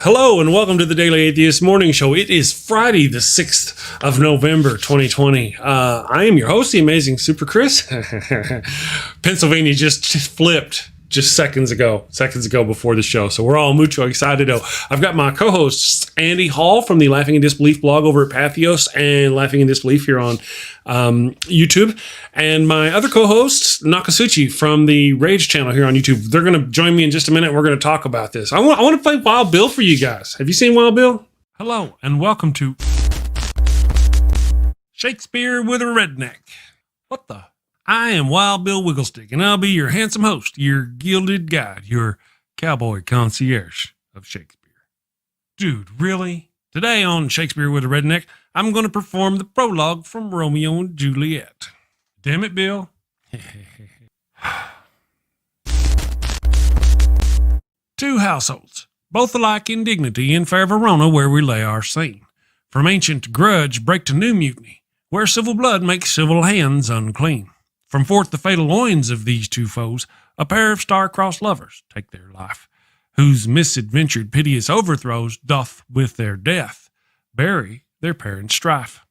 Hello and welcome to the Daily Atheist Morning Show. It is Friday, the 6th of November, 2020. I am your host, the amazing Super Chris. Pennsylvania just flipped just seconds ago before the show. So we're all mucho excited. I've got my co-hosts, Andy Hall from the Laughing in Disbelief blog over at Atheist and Laughing in Disbelief here on YouTube. And my other co-host, Nokasuchi from the Rage channel here on YouTube. They're going to join me in just a minute. We're going to talk about this. I want to play Wild Bill for you guys. Have you seen Wild Bill? Hello and welcome to Shakespeare with a Redneck. What the? I am Wild Bill Wigglestick, and I'll be your handsome host, your gilded guide, your cowboy concierge of Shakespeare. Dude, really? Today on Shakespeare with a Redneck, I'm going to perform the prologue from Romeo and Juliet. Damn it, Bill. Two households, both alike in dignity in fair Verona, where we lay our scene. From ancient grudge break to new mutiny, where civil blood makes civil hands unclean. From forth the fatal loins of these two foes, a pair of star-crossed lovers take their life, whose misadventured piteous overthrows doth with their death bury their parents' strife.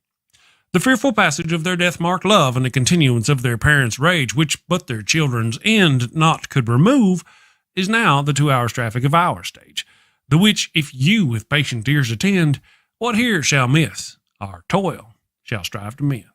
The fearful passage of their death-marked love and the continuance of their parents' rage, which but their children's end not could remove, is now the 2 hours traffic of our stage, the which if you with patient ears attend, what here shall miss, our toil shall strive to mend.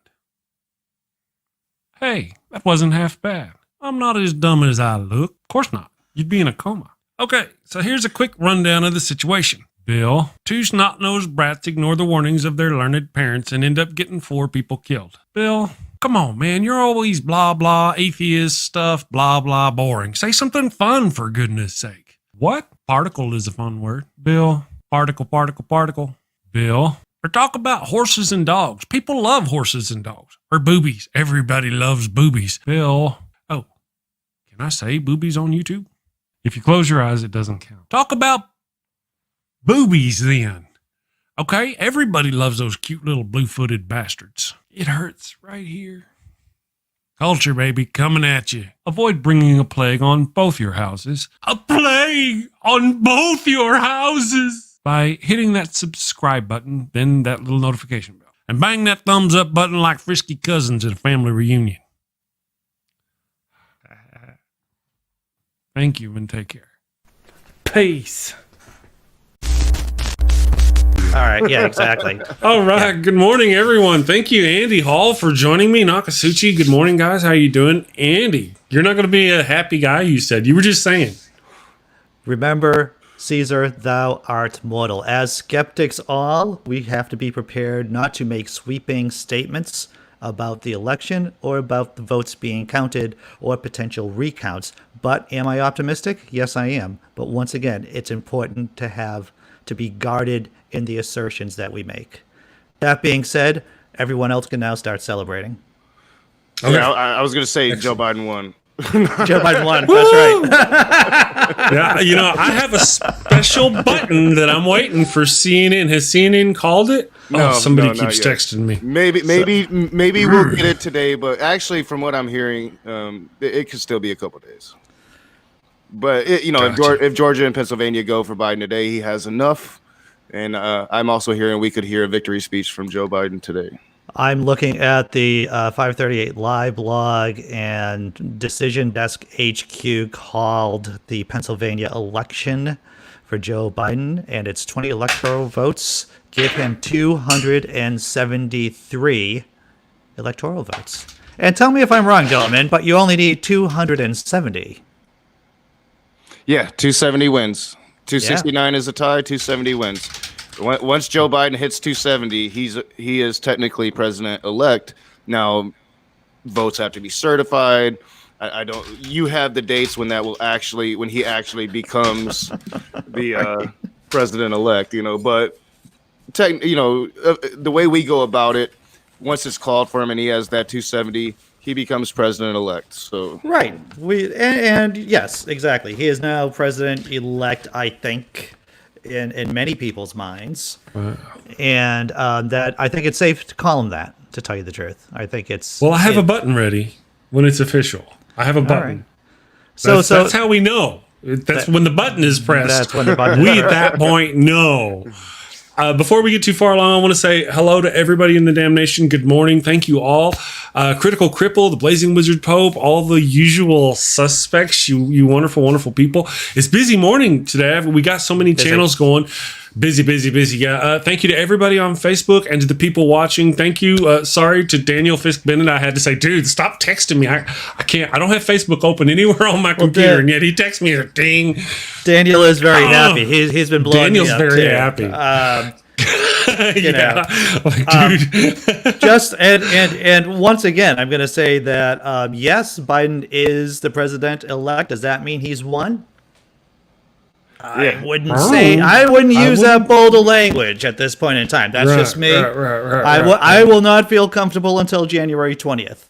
Hey, that wasn't half bad. I'm not as dumb as I look. Of course not. You'd be in a coma. Okay, so here's a quick rundown of the situation. Bill, two snot-nosed brats ignore the warnings of their learned parents and end up getting 4 people killed. Bill, come on, man. You're always blah, blah, atheist stuff, blah, blah, boring. Say something fun, for goodness sake. What? Particle is a fun word. Bill, particle. Bill. Or talk about horses and dogs. People love horses and dogs. Or boobies. Everybody loves boobies. Bill. Oh, can I say boobies on YouTube? If you close your eyes, it doesn't count. Talk about boobies then. Okay? Everybody loves those cute little blue-footed bastards. It hurts right here. Culture, baby, coming at you. Avoid bringing a plague on both your houses. A plague on both your houses! By hitting that subscribe button, then that little notification bell. And bang that thumbs up button like frisky cousins at a family reunion. Thank you and take care. Peace. All right, yeah, exactly. All right, Good morning, everyone. Thank you, Andy Hall, for joining me. Nokasuchi, good morning, guys. How you doing? Andy, you're not going to be a happy guy, you said. You were just saying. Remember, Caesar, thou art mortal. As skeptics all, we have to be prepared not to make sweeping statements about the election or about the votes being counted or potential recounts. But am I optimistic? Yes, I am. But once again, it's important to be guarded in the assertions that we make. That being said, everyone else can now start celebrating. Okay. Yeah, I was going to say Joe Biden won. Joe Biden won. That's right. Yeah, I have a special button that I'm waiting for CNN. Has CNN called it? No, somebody keeps texting me. Maybe we'll get it today, but actually, from what I'm hearing, it could still be a couple days. But gotcha. If Georgia and Pennsylvania go for Biden today, he has enough. And I'm also hearing we could hear a victory speech from Joe Biden today. I'm looking at the 538 Live blog, and Decision Desk HQ called the Pennsylvania election for Joe Biden, and it's 20 electoral votes give him 273 electoral votes. And tell me if I'm wrong, gentlemen, but you only need 270. Yeah, 270 wins. 269 is a tie, 270 wins. Once Joe Biden hits 270, he is technically president-elect. Now, votes have to be certified. I don't. You have the dates when he actually becomes the president-elect. But the way we go about it, once it's called for him and he has that 270, he becomes president-elect. So right. And yes, exactly. He is now president-elect, I think, in many people's minds. Wow. And that I think it's safe to call him that, to tell you the truth. I think it's... Well, I have a button ready when it's official. I have a button. Right. So that's how we know. That's when the button is pressed. That's when the button we is at that point know. Before we get too far along, I want to say hello to everybody in the damnation. Good morning. Thank you all. Critical Cripple, the Blazing Wizard Pope, all the usual suspects, you wonderful, wonderful people. It's busy morning today. We got so many channels going. Busy. Yeah. Thank you to everybody on Facebook and to the people watching. Thank you. Sorry to Daniel Fisk Bennett. I had to say, dude, stop texting me. I can't. I don't have Facebook open anywhere on my computer, and yet he texts me a ding. Daniel is very happy. He's been blowing Daniel's me up very too. happy. Dude. Just and once again, I'm going to say that yes, Biden is the president-elect. Does that mean he's won? I wouldn't use that bold language at this point in time. That's just me. I will not feel comfortable until January 20th.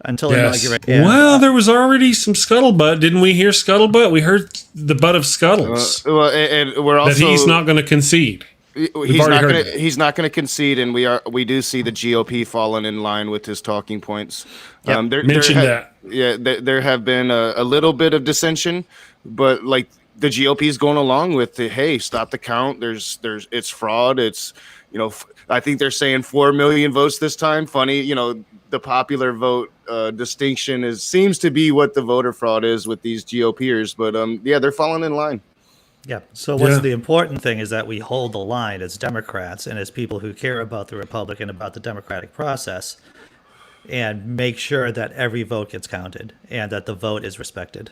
Until inauguration. Well, there was already some scuttlebutt. Didn't we hear scuttlebutt? We heard the butt of scuttles. And we're also that he's not going to concede. He's not going to concede, and we do see the GOP falling in line with his talking points. Yep. There have been a little bit of dissension, but like the GOP is going along with the hey, stop the count. It's fraud. It's I think they're saying 4 million votes this time. Funny, the popular vote distinction seems to be what the voter fraud is with these GOPers, but they're falling in line. Yeah. So what's the important thing is that we hold the line as Democrats and as people who care about the Republican, about the democratic process, and make sure that every vote gets counted and that the vote is respected.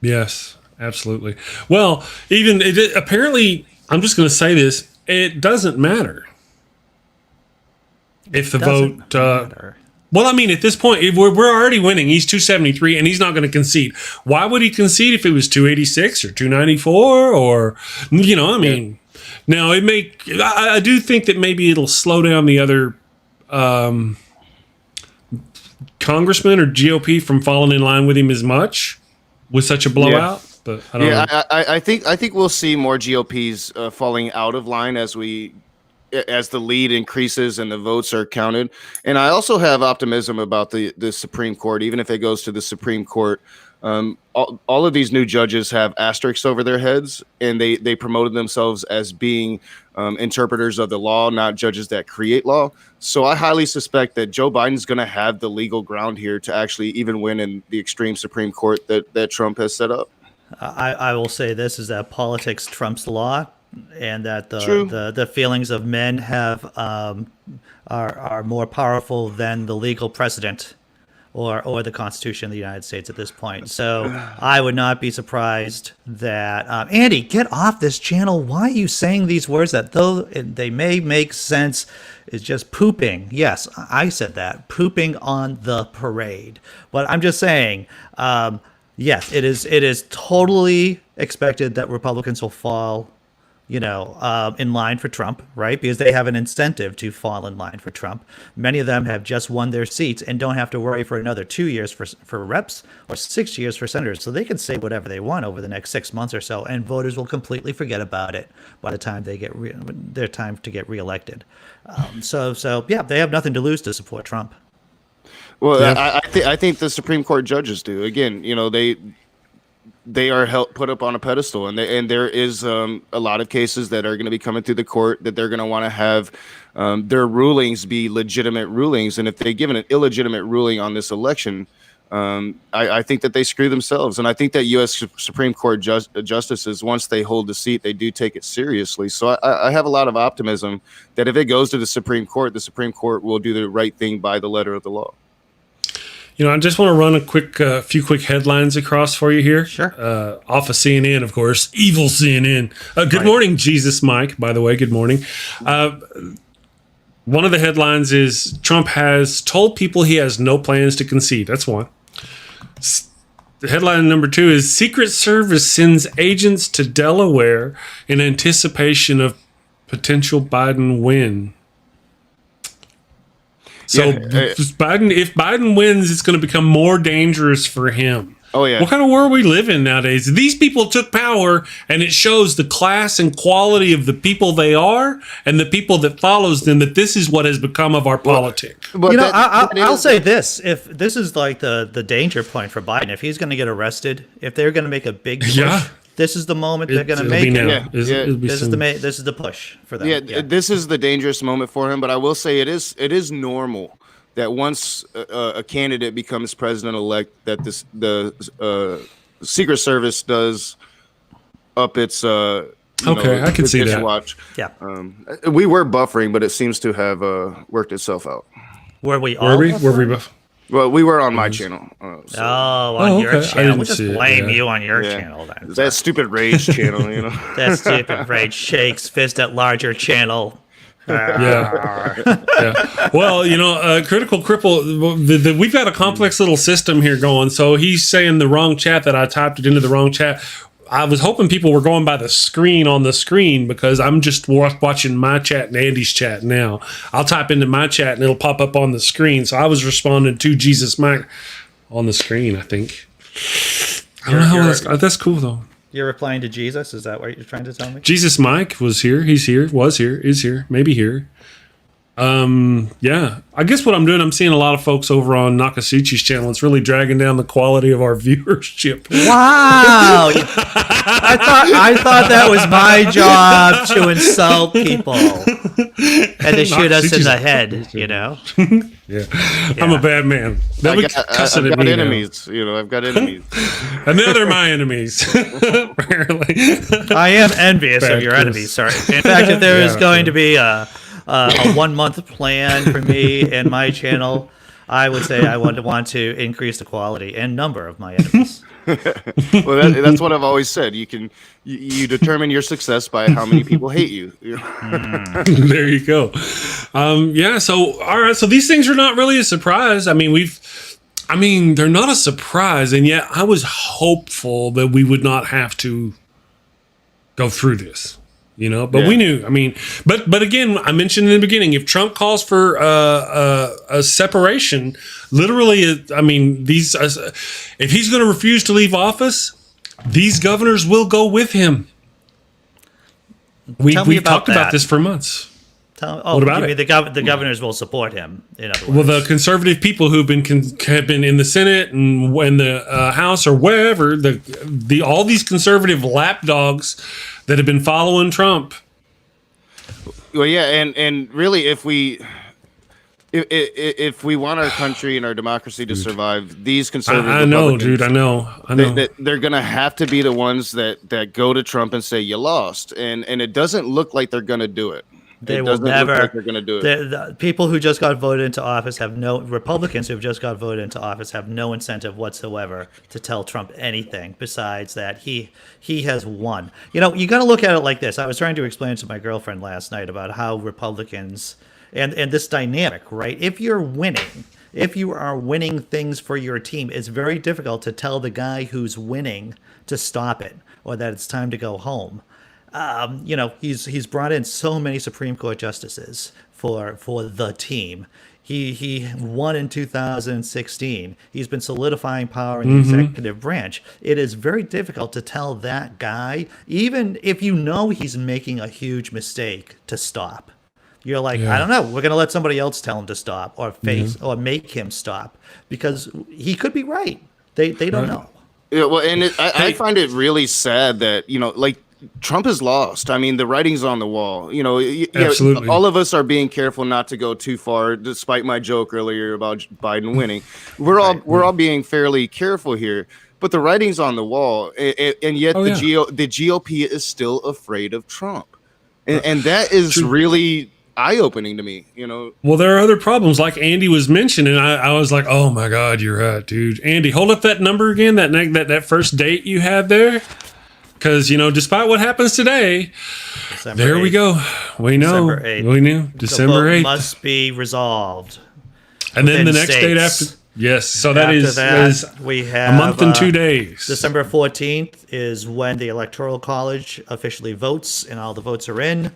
Yes, absolutely. Well, apparently, I'm just going to say this: it doesn't matter if the vote. Well, I mean, at this point, we're already winning. He's 273, and he's not going to concede. Why would he concede if it was 286 or 294 or, Now, I do think that maybe it'll slow down the other congressman or GOP from falling in line with him as much with such a blowout. Yeah. But I don't know. I think we'll see more GOPs falling out of line as the lead increases and the votes are counted. And I also have optimism about the Supreme Court, even if it goes to the Supreme Court. All of these new judges have asterisks over their heads, and they promoted themselves as being interpreters of the law, not judges that create law. So I highly suspect that Joe Biden's going to have the legal ground here to actually even win in the extreme Supreme Court that Trump has set up. I will say this is that politics trumps the law. And that the feelings of men are more powerful than the legal precedent or the Constitution of the United States at this point. So I would not be surprised that Andy, get off this channel. Why are you saying these words that though they may make sense is just pooping? Yes, I said that, pooping on the parade. But I'm just saying, yes, it is totally expected that Republicans will fall in line for Trump, right? Because they have an incentive to fall in line for Trump. Many of them have just won their seats and don't have to worry for another 2 years for reps or 6 years for senators. So they can say whatever they want over the next 6 months or so, and voters will completely forget about it by the time they get their time to get reelected. So they have nothing to lose to support Trump. Well, yeah. I think the Supreme Court judges do. Again, they are put up on a pedestal, and there is a lot of cases that are going to be coming through the court that they're going to want to have their rulings be legitimate rulings. And if they give an illegitimate ruling on this election, I think that they screw themselves. And I think that U.S. Supreme Court justices, once they hold the seat, they do take it seriously. So I have a lot of optimism that if it goes to the Supreme Court will do the right thing by the letter of the law. I just want to run a few quick headlines across for you here. Sure. Off of CNN, of course. Evil CNN. Good morning, Jesus Mike, by the way. Good morning. One of the headlines is Trump has told people he has no plans to concede. That's one. The headline number 2 is Secret Service sends agents to Delaware in anticipation of potential Biden win. So if Biden wins, it's going to become more dangerous for him. Oh, yeah. What kind of world we live in nowadays? These people took power, and it shows the class and quality of the people they are and the people that follows them, that this is what has become of our politics. But You know, I'll say this: if this is like the danger point for Biden, if he's going to get arrested, if they're going to make a big push, Yeah. this is the moment they're going to It'll make be it. now. Yeah. It'll be This is soon. this is the push for them. Yeah, this is the dangerous moment for him. But I will say it is normal that once a candidate becomes president-elect, that the Secret Service does up its Okay, I can see its that. watch. Yeah. We were buffering, but it seems to have worked itself out. Were we all? Were we? buffering? Were we both? Well, we were on my channel. So On your okay. I channel. didn't We'll just see it, blame yeah. you on your yeah. channel then. That stupid rage channel, you know. That stupid rage shakes fist at larger channel. Yeah. Well, Critical Cripple, we've got a complex little system here going. So he's saying the wrong chat that I typed it into the wrong chat. I was hoping people were going by the screen on the screen because I'm just watching my chat and Andy's chat now. I'll type into my chat and it'll pop up on the screen. So I was responding to Jesus Mike on the screen, I think. I don't know how that's cool though. You're replying to Jesus? Is that what you're trying to tell me? Jesus Mike was here. He's here. Was here. Is here. Maybe here. Yeah. I guess what I'm doing, I'm seeing a lot of folks over on Nokasuchi's channel. It's really dragging down the quality of our viewership. Wow! I thought that was my job to insult people and to shoot us in the head. You know. Yeah. I'm a bad man. They'll be I've cussing at got me now. enemies. I've got enemies. And now they're my enemies. Apparently. I am envious Bad of your Chris. enemies. Sorry. In fact, if there is Yeah, going to be a 1 month plan for me and my channel, I would say I would want to increase the quality and number of my enemies. Well, that's what I've always said. You determine your success by how many people hate you. There you go. Yeah. So, all right. So these things are not really a surprise. I mean, they're not a surprise. And yet I was hopeful that we would not have to go through this, but Yeah. we knew, but again, I mentioned in the beginning, if Trump calls for a separation, literally, if he's going to refuse to leave office, these governors will go with him. We've talked about this for months. What about you it? mean the governors will support him? In other words, Well, the conservative people who've been have been in the Senate and in the House or wherever, all these conservative lapdogs that have been following Trump. Well, yeah, and really, if we want our country and our democracy to survive, these conservative I know, Republicans, dude. I know. they're gonna have to be the ones that go to Trump and say you lost, and it doesn't look like they're gonna do it. they It will doesn't look never. like they're gonna do it. The people who just got voted into office Republicans who have just got voted into office have no incentive whatsoever to tell Trump anything besides that he has won. You got to look at it like this. I was trying to explain to my girlfriend last night about how Republicans and this dynamic, right? If you are winning things for your team, it's very difficult to tell the guy who's winning to stop it or that it's time to go home. He's brought in so many Supreme Court justices for the team. He won in 2016. He's been solidifying power in the executive branch. It is very difficult to tell that guy, even if he's making a huge mistake, to stop. You're like, I don't know. We're going to let somebody else tell him to stop or or make him stop because he could be right. They don't know. Yeah, well, and I find it really sad that Trump has lost. I mean, the writing's on the wall. Absolutely. All of us are being careful not to go too far, despite my joke earlier about Biden winning. We're all being fairly careful here, but the writing's on the wall, and yet the GOP is still afraid of Trump, and that is really eye-opening to me. Well, there are other problems, like Andy was mentioning. I was like, "Oh my God, you're right, dude." Andy, hold up that number again. That first date you had there. Because, despite what happens today, December there we 8th. go. We know. December 8th. We knew. December The vote 8th. must be resolved. And then the within next date states. after. Yes. So that After is that, we have a month and 2 days. December 14th is when the Electoral College officially votes, and all the votes are in.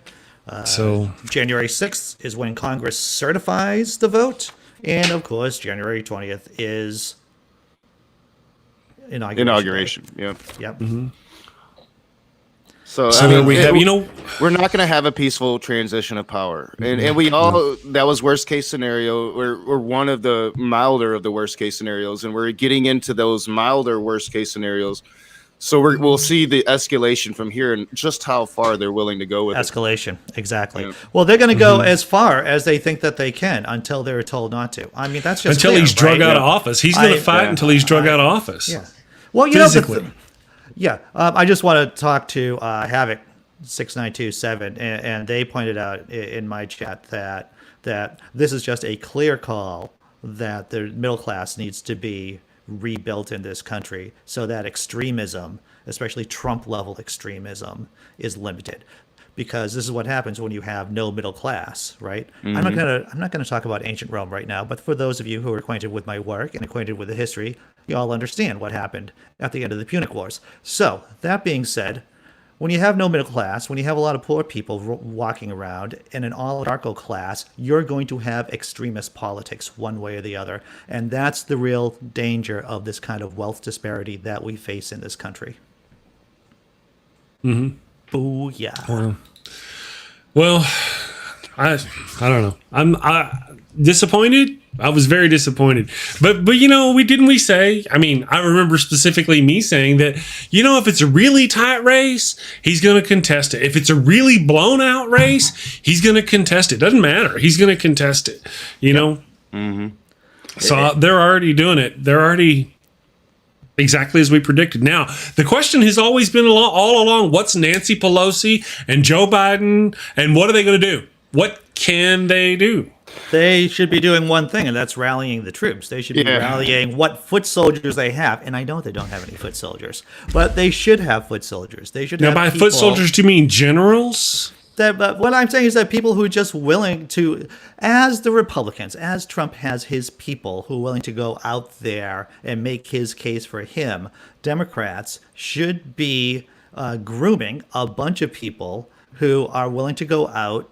So January 6th is when Congress certifies the vote. And, of course, January 20th is inauguration. Yeah. Yep. Mm-hmm. So there we have, we're not going to have a peaceful transition of power, and we all that was worst case scenario. We're one of the milder of the worst case scenarios, and we're getting into those milder worst case scenarios. So we'll see the escalation from here and just how far they're willing to go with escalation. Exactly. Yeah. Well, they're going to go as far as they think that they can until they're told not to. I mean, that's just until clear, he's drug right? out of office. He's going to fight until he's drug out of office. Yeah. Well, physically. I just want to talk to Havoc 6927, and they pointed out in my chat that this is just a clear call that the middle class needs to be rebuilt in this country so that extremism, especially Trump level extremism, is limited. Because this is what happens when you have no middle class, right? Mm-hmm. I'm not gonna talk about ancient Rome right now, but for those of you who are acquainted with my work and acquainted with the history, you all understand what happened at the end of the Punic Wars. So that being said, when you have no middle class, when you have a lot of poor people walking around in an oligarchical class, you're going to have extremist politics one way or the other. And that's the real danger of this kind of wealth disparity that we face in this country. Mm-hmm. Booyah. Well, I don't know. I'm disappointed. I was very disappointed. But we say, I mean, I remember specifically me saying that, if it's a really tight race, he's going to contest it. If it's a really blown out race, he's going to contest it. Doesn't matter. He's going to contest it, Mm-hmm. So they're already doing it. They're already exactly as we predicted. Now, the question has always been all along, what's Nancy Pelosi and Joe Biden, and what are they going to do? What can they do? They should be doing one thing, and that's rallying the troops. They should be rallying what foot soldiers they have. And I know they don't have any foot soldiers, but they should have foot soldiers. They should have by people, foot soldiers, do you mean generals? But what I'm saying is that people who are just willing to, as the Republicans, as Trump has his people who are willing to go out there and make his case for him, Democrats should be grooming a bunch of people who are willing to go out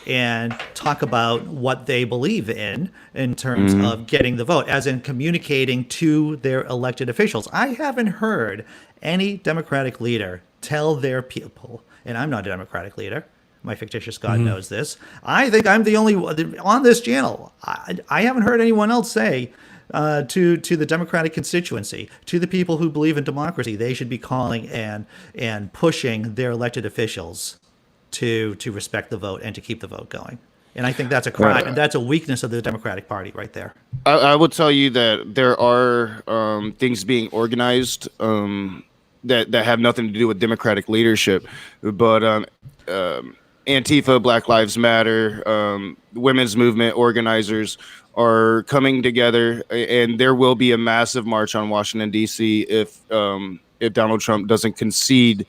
and talk about what they believe in terms of getting the vote, as in communicating to their elected officials. I haven't heard any Democratic leader tell their people, and I'm not a Democratic leader, my fictitious God knows this. I think I'm the only one on this channel. I haven't heard anyone else say to the Democratic constituency, to the people who believe in democracy, they should be calling and pushing their elected officials to respect the vote and to keep the vote going. And I think that's a crime, and that's a weakness of the Democratic Party right there. I will tell you that there are things being organized that have nothing to do with Democratic leadership, but Antifa, Black Lives Matter, women's movement organizers are coming together, and there will be a massive march on Washington, D.C. if Donald Trump doesn't concede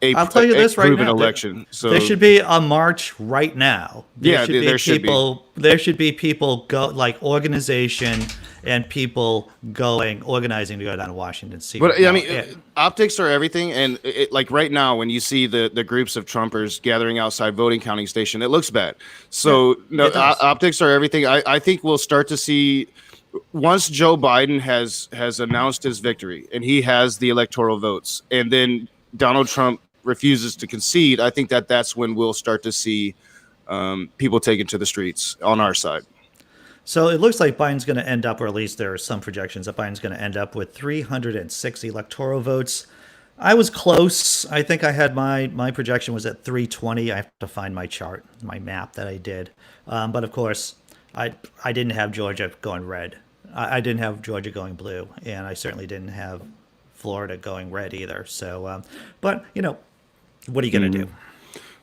I'll tell you this right now. Election. So there should be a march right now. There should be people like organization and people organizing to go down to Washington D.C. But optics are everything, and like right now, when you see the groups of Trumpers gathering outside voting counting station, it looks bad. So optics are everything. I think we'll start to see once Joe Biden has announced his victory and he has the electoral votes, and then Donald Trump refuses to concede. I think that's when we'll start to see people taken to the streets on our side. So it looks like Biden's going to end up, or at least there are some projections that Biden's going to end up with 306 electoral votes. I was close. I think I had my projection was at 320. I have to find my chart, my map that I did. But of course, I didn't have Georgia going red. I didn't have Georgia going blue, and I certainly didn't have Florida going red either. So, but what are you going to do?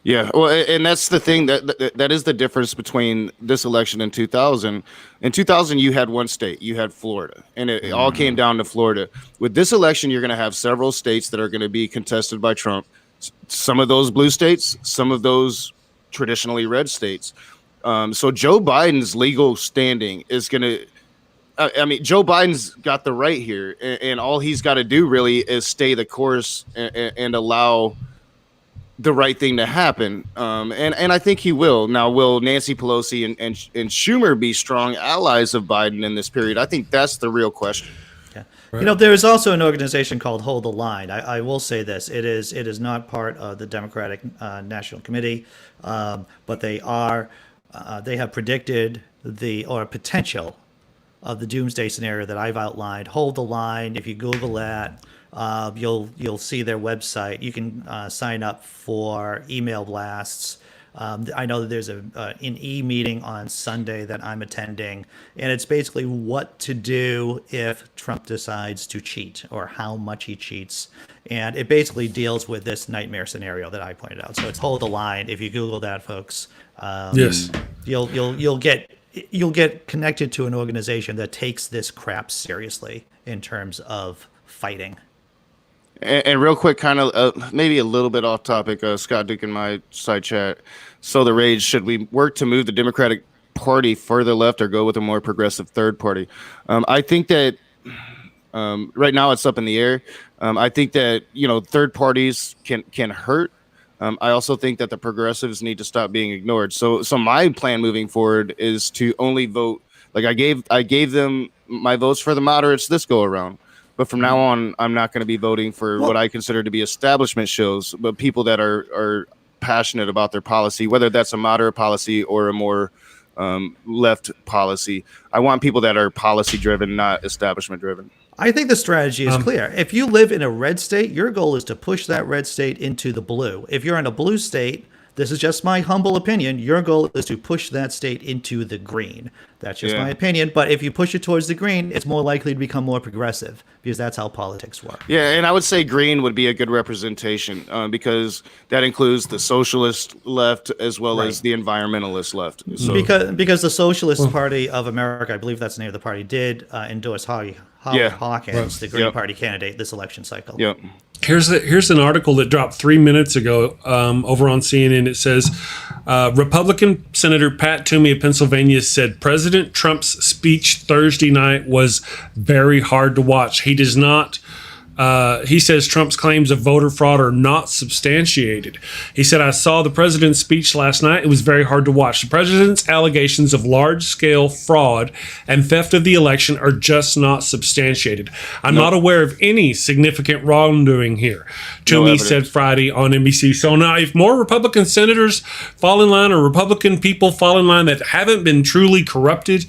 Yeah, well, and that's the thing that is the difference between this election and 2000. In 2000, you had one state, you had Florida, and it all came down to Florida. With this election, you're going to have several states that are going to be contested by Trump. Some of those blue states, some of those traditionally red states. So Joe Biden's legal standing is going to. Joe Biden's got the right here, and all he's got to do really is stay the course and allow the right thing to happen. And I think he will. Now, will Nancy Pelosi and Schumer be strong allies of Biden in this period? I think that's the real question. Yeah. There is also an organization called Hold the Line. I will say this: it is not part of the Democratic National Committee, but they have predicted the potential of the doomsday scenario that I've outlined. Hold the Line. If you Google that, you'll see their website. You can sign up for email blasts. I know that there's an e-meeting on Sunday that I'm attending, and it's basically what to do if Trump decides to cheat or how much he cheats. And it basically deals with this nightmare scenario that I pointed out. So it's Hold the Line. If you Google that, folks, yes, you'll get connected to an organization that takes this crap seriously in terms of fighting. And real quick, kind of maybe a little bit off topic, Scott Duke in my side chat. So the rage, should we work to move the Democratic Party further left or go with a more progressive third party? I think that right now it's up in the air. I think that, third parties can hurt. I also think that the progressives need to stop being ignored. So my plan moving forward is to only vote. Like I gave them my votes for the moderates this go around. But from now on, I'm not going to be voting for what I consider to be establishment shows, but people that are passionate about their policy, whether that's a moderate policy or a more left policy. I want people that are policy driven, not establishment driven. I think the strategy is clear. If you live in a red state, your goal is to push that red state into the blue. If you're in a blue state, this is just my humble opinion, your goal is to push that state into the green. That's just my opinion. But if you push it towards the green, it's more likely to become more progressive because that's how politics work. Yeah, and I would say green would be a good representation because that includes the socialist left as well as the environmentalist left. So, because the Socialist Party of America, I believe that's the name of the party, did endorse Howard Hawkins, the Green Party candidate, this election cycle. Yep. Here's an article that dropped 3 minutes ago over on CNN. It says Republican Senator Pat Toomey of Pennsylvania said President Trump's speech Thursday night was very hard to watch. He does not. He says Trump's claims of voter fraud are not substantiated. He said, I saw the president's speech last night. It was very hard to watch. The president's allegations of large-scale fraud and theft of the election are just not substantiated. I'm not aware of any significant wrongdoing here, Toomey said Friday on NBC. So now if more Republican senators fall in line or Republican people fall in line that haven't been truly corrupted,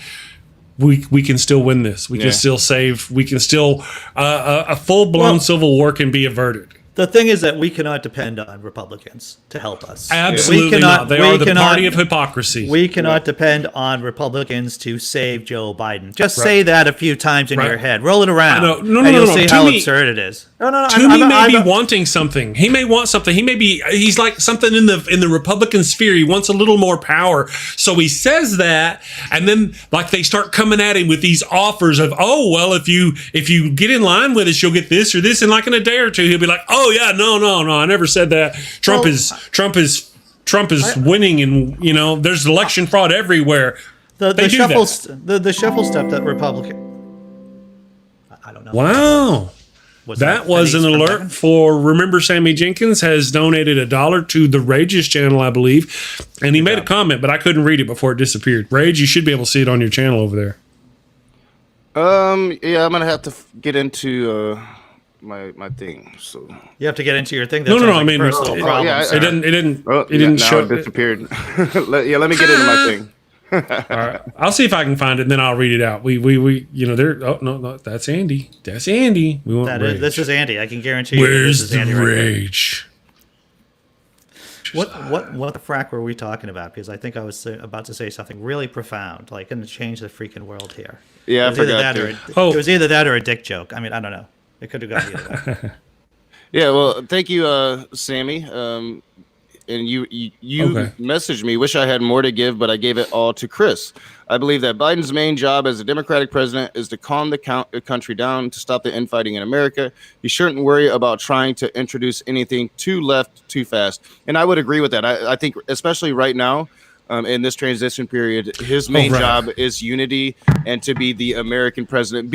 we can still win this. We can still save. We can still a full-blown civil war can be averted. The thing is that we cannot depend on Republicans to help us. Absolutely not. They are the party of hypocrisy. We cannot depend on Republicans to save Joe Biden. Just say that a few times in your head. Roll it around. You'll see how absurd it is. Toomey may be wanting something. He may want something. He's like something in the Republican sphere. He wants a little more power. So he says that, and then like they start coming at him with these offers of, oh well, if you get in line with us, you'll get this or this, and like in a day or two, he'll be like, oh yeah, no, I never said that. Trump is winning, and there's election fraud everywhere. The shuffle step that Republican. I don't know. Wow. That was an alert for Remember Sammy Jenkins has donated $1 to the Rage's channel, I believe. And he made a comment, but I couldn't read it before it disappeared. Rage, you should be able to see it on your channel over there. Yeah, I'm going to have to get into my thing. So you have to get into your thing. No, I mean, it didn't show. It disappeared. Let me get into my thing. All right, I'll see if I can find it, and then I'll read it out. There. Oh no, that's Andy. That's Andy. We want Rage. This is Andy. I can guarantee you. Where's this is Andy the Rage? What the frack were we talking about? Because I think I was about to say something really profound, like going to change the freaking world here. Yeah, I forgot. It was either that or a dick joke. I mean, I don't know. It could have gone either way. Yeah, well, thank you, Sammy. And you messaged me, wish I had more to give, but I gave it all to Chris. I believe that Biden's main job as a Democratic president is to calm the country down, to stop the infighting in America. He shouldn't worry about trying to introduce anything too left too fast. And I would agree with that. I think, especially right now, in this transition period, his main job is unity and to be the American president.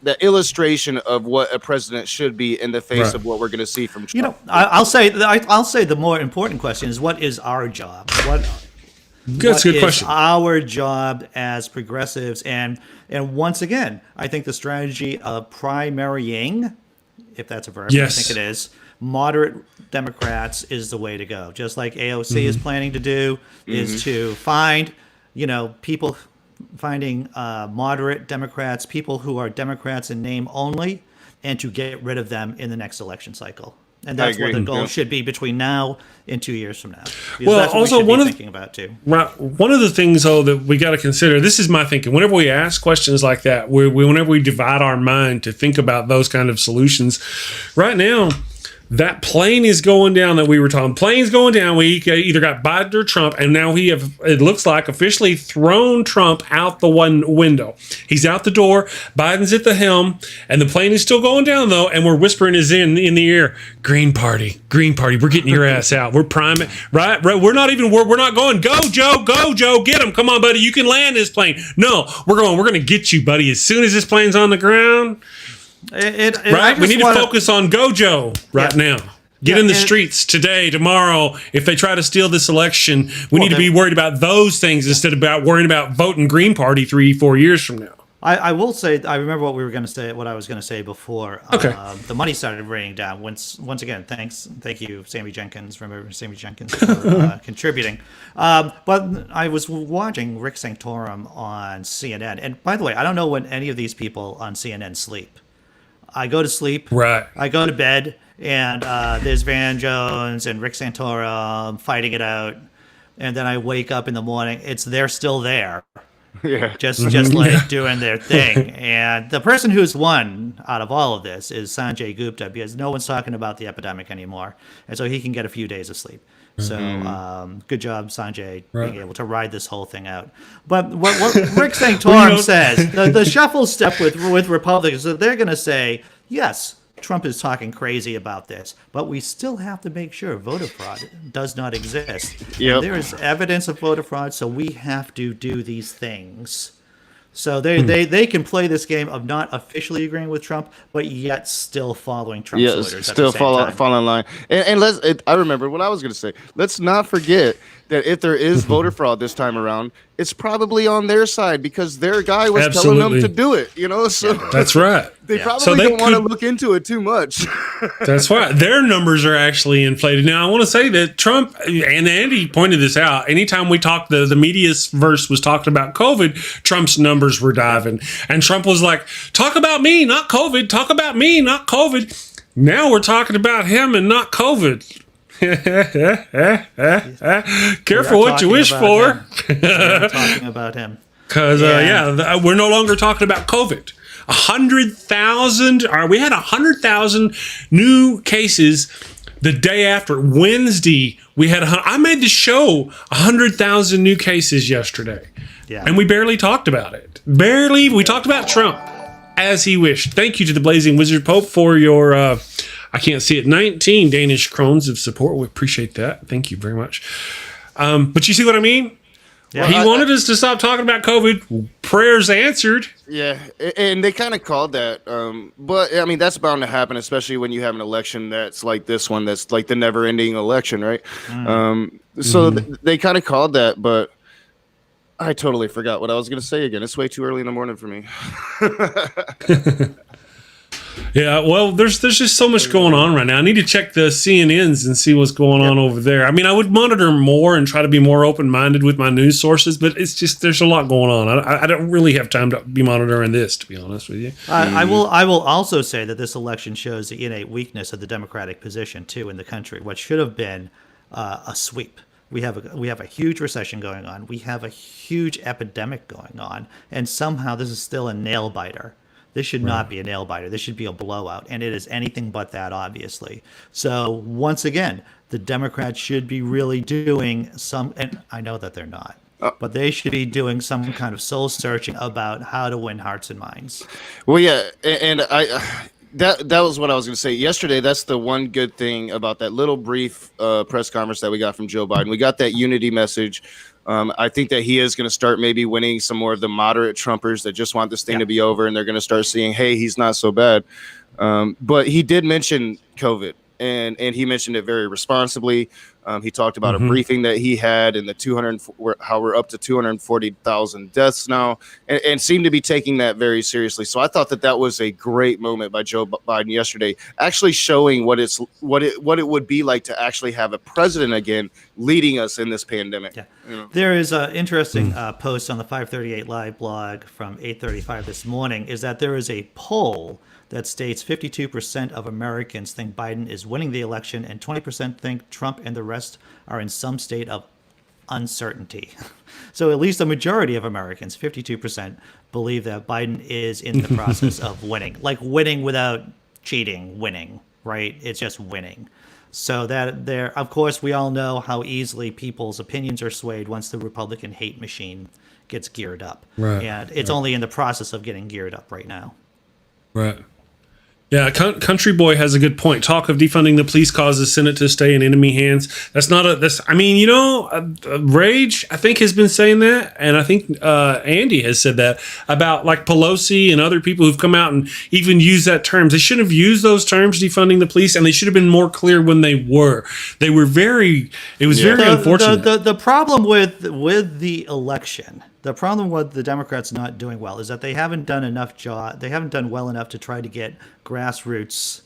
That illustration of what a president should be in the face of what we're going to see from Trump. I'll say the more important question is, what is our job? That's a good question. Our job as progressives, and once again, I think the strategy of primarying, if that's a verb, Yes. I think it is, moderate Democrats is the way to go. Just like AOC is planning to do, is to find, people finding moderate Democrats, people who are Democrats in name only, and to get rid of them in the next election cycle. And that's what the goal should be between now and 2 years from now. Because Well, that's what also we should one be of thinking about too. Right. One of the things, though, that we got to consider, this is my thinking, whenever we ask questions like that, whenever we divide our mind to think about those kind of solutions, right now, that plane is going down that we were talking. Plane's going down. We either got Biden or Trump, and now it looks like, officially thrown Trump out the one window. He's out the door. Biden's at the helm, and the plane is still going down, though, and we're whispering in the ear, Green Party, We're getting your ass out. We're priming, right? We're not going, go, Joe, get him. Come on, buddy. You can land this plane. No, we're going to get you, buddy. As soon as this plane's on the ground. Right, we need to focus on Gojo now. Get in the streets today, tomorrow. If they try to steal this election, we need to be worried about those things instead of worrying about voting Green Party 3-4 years from now. I will say, I remember what I was going to say before. Okay. The money started raining down. Once again, thank you, Sammy Jenkins. Remember Sammy Jenkins for contributing. But I was watching Rick Santorum on CNN, and by the way, I don't know when any of these people on CNN sleep. I go to sleep. Right. I go to bed, and there's Van Jones and Rick Santorum fighting it out, and then I wake up in the morning. They're still there. Yeah. Just doing their thing. And the person who's won out of all of this is Sanjay Gupta, because no one's talking about the epidemic anymore, and so he can get a few days of sleep. So good job, Sanjay, being able to ride this whole thing out. But what Rick Santorum says, the shuffle step with Republicans, so they're going to say, yes, Trump is talking crazy about this, but we still have to make sure voter fraud does not exist. Yep. There is evidence of voter fraud, so we have to do these things. So they can play this game of not officially agreeing with Trump, but yet still following Trump's orders. Still fall in line. And I remember what I was going to say. Let's not forget that if there is voter fraud this time around, it's probably on their side because their guy was telling them to do it. So that's right. They probably don't want to look into it too much. That's right. Their numbers are actually inflated. Now, I want to say that Trump, and Andy pointed this out, anytime we talked, the media's verse was talking about COVID, Trump's numbers were diving. And Trump was like, talk about me, not COVID. Talk about me, not COVID. Now we're talking about him and not COVID. Careful what you wish for. We're talking about him. Because, we're no longer talking about COVID. 100,000, we had 100,000 new cases the day after. Wednesday, I made the show 100,000 new cases yesterday. Yeah. And we barely talked about it. We talked about Trump as he wished. Thank you to the Blazing Wizard Pope for your, I can't see it, 19 Danish krones of support. We appreciate that. Thank you very much. But you see what I mean? Yeah. He wanted us to stop talking about COVID. Prayers answered. Yeah, and they kind of called that. But, I mean, that's bound to happen, especially when you have an election that's like this one, that's like the never-ending election, right? So they kind of called that, but I totally forgot what I was going to say again. It's way too early in the morning for me. Yeah, well, there's just so much going on right now. I need to check the CNNs and see what's going on over there. I mean, I would monitor more and try to be more open-minded with my news sources, but it's just there's a lot going on. I don't really have time to be monitoring this, to be honest with you. I will also say that this election shows the innate weakness of the Democratic position too in the country. What should have been a sweep. We have a huge recession going on. We have a huge epidemic going on, and somehow this is still a nail biter. This should not be a nail biter. This should be a blowout. And it is anything but that, obviously. So once again, the Democrats should be really doing some, and I know that they're not, but they should be doing some kind of soul searching about how to win hearts and minds. Well, yeah. And that was what I was going to say. Yesterday, that's the one good thing about that little brief press conference that we got from Joe Biden. We got that unity message. I think that he is going to start maybe winning some more of the moderate Trumpers that just want this thing to be over, and they're going to start seeing, hey, he's not so bad. But he did mention COVID, and he mentioned it very responsibly. He talked about a briefing that he had and how we're up to 240,000 deaths now, and seemed to be taking that very seriously. So I thought that was a great moment by Joe Biden yesterday, actually showing what it would be like to actually have a president again leading us in this pandemic. Yeah. You know? There is an interesting post on the 538 Live blog from 8:35 this morning, is that there is a poll that states 52% of Americans think Biden is winning the election and 20% think Trump and the rest are in some state of uncertainty. So at least a majority of Americans, 52%, believe that Biden is in the process of winning. Like winning without cheating, winning, right? It's just winning. So that there, of course, we all know how easily people's opinions are swayed once the Republican hate machine gets geared up. Right. And it's only in the process of getting geared up right now. Right. Yeah, Country Boy has a good point. Talk of defunding the police causes Senate to stay in enemy hands. Rage, I think, has been saying that. And I think Andy has said that about like Pelosi and other people who've come out and even used that term. They shouldn't have used those terms, defunding the police, and they should have been more clear when they were. It was very unfortunate. The problem with the election, the problem with the Democrats not doing well, is that they haven't done well enough to try to get grassroots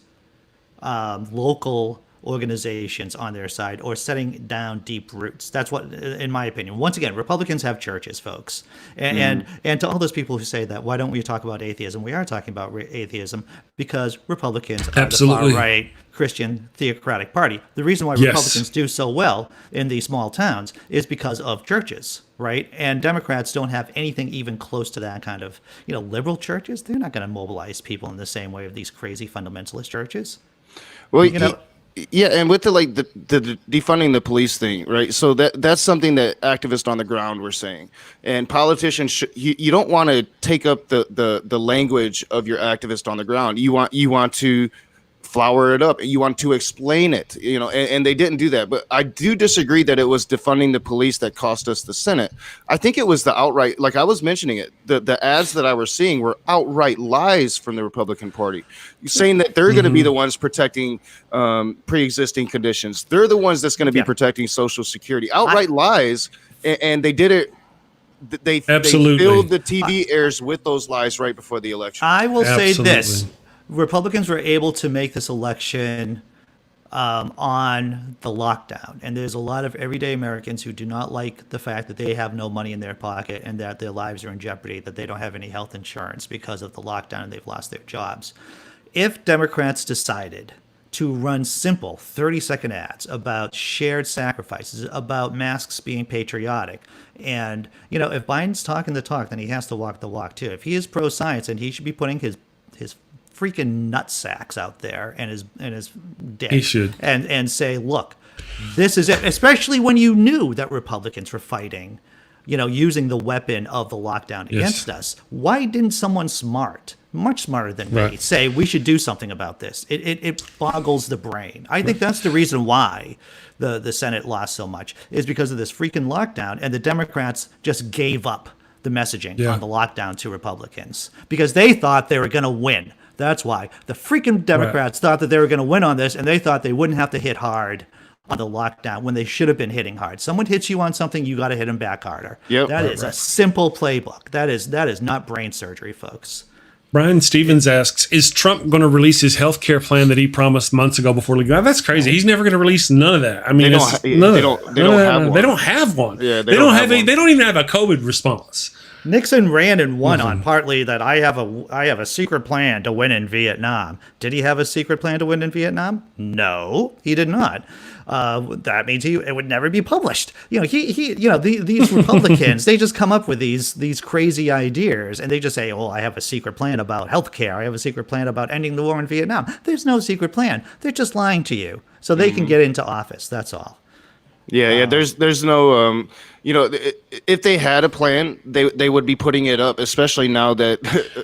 local organizations on their side or setting down deep roots. That's what, in my opinion. Once again, Republicans have churches, folks. And to all those people who say that, why don't we talk about atheism? We are talking about atheism because Republicans are the far-right Christian theocratic party. The reason why Republicans do so well in these small towns is because of churches, right? And Democrats don't have anything even close to that kind of, liberal churches. They're not going to mobilize people in the same way of these crazy fundamentalist churches. Well, yeah, and with the defunding the police thing, right? So that's something that activists on the ground were saying, and politicians you don't want to take up the language of your activist on the ground. You want to flower it up. You want to explain it, and they didn't do that. But I do disagree that it was defunding the police that cost us the Senate. I think it was the outright, like I was mentioning it, the ads that I was seeing were outright lies from the Republican Party, saying that they're going to be the ones protecting pre-existing conditions. They're the ones that's going to be protecting Social Security. Outright lies, and they did it. They filled the TV airs with those lies right before the election. I will say this. Republicans were able to make this election on the lockdown. And there's a lot of everyday Americans who do not like the fact that they have no money in their pocket and that their lives are in jeopardy, that they don't have any health insurance because of the lockdown and they've lost their jobs. If Democrats decided to run simple 30-second ads about shared sacrifices, about masks being patriotic, and, if Biden's talking the talk, then he has to walk the walk too. If he is pro-science, and he should be putting his freaking nutsacks out there and his dick. He should. And say, look, this is it. Especially when you knew that Republicans were fighting, using the weapon of the lockdown against us. Why didn't someone much smarter than me, say we should do something about this? It boggles the brain. I think that's the reason why the Senate lost so much, is because of this freaking lockdown, and the Democrats just gave up the messaging on the lockdown to Republicans because they thought they were going to win. That's why the freaking Democrats thought that they were going to win on this, and they thought they wouldn't have to hit hard on the lockdown when they should have been hitting hard. Someone hits you on something, you got to hit them back harder. Yep. That is a simple playbook. That is not brain surgery, folks. Brian Stevens asks, is Trump going to release his health care plan that he promised months ago before leaving? That's crazy. He's never going to release none of that. I mean, they don't have one. Yeah, they don't even have a COVID response. Nixon ran and won on partly that I have a secret plan to win in Vietnam. Did he have a secret plan to win in Vietnam? No, he did not. That means it would never be published. These Republicans, they just come up with these crazy ideas, and they just say, "Oh, I have a secret plan about healthcare. I have a secret plan about ending the war in Vietnam." There's no secret plan. They're just lying to you so they can get into office. That's all. Yeah. There's no You know, if they had a plan, they would be putting it up, especially now that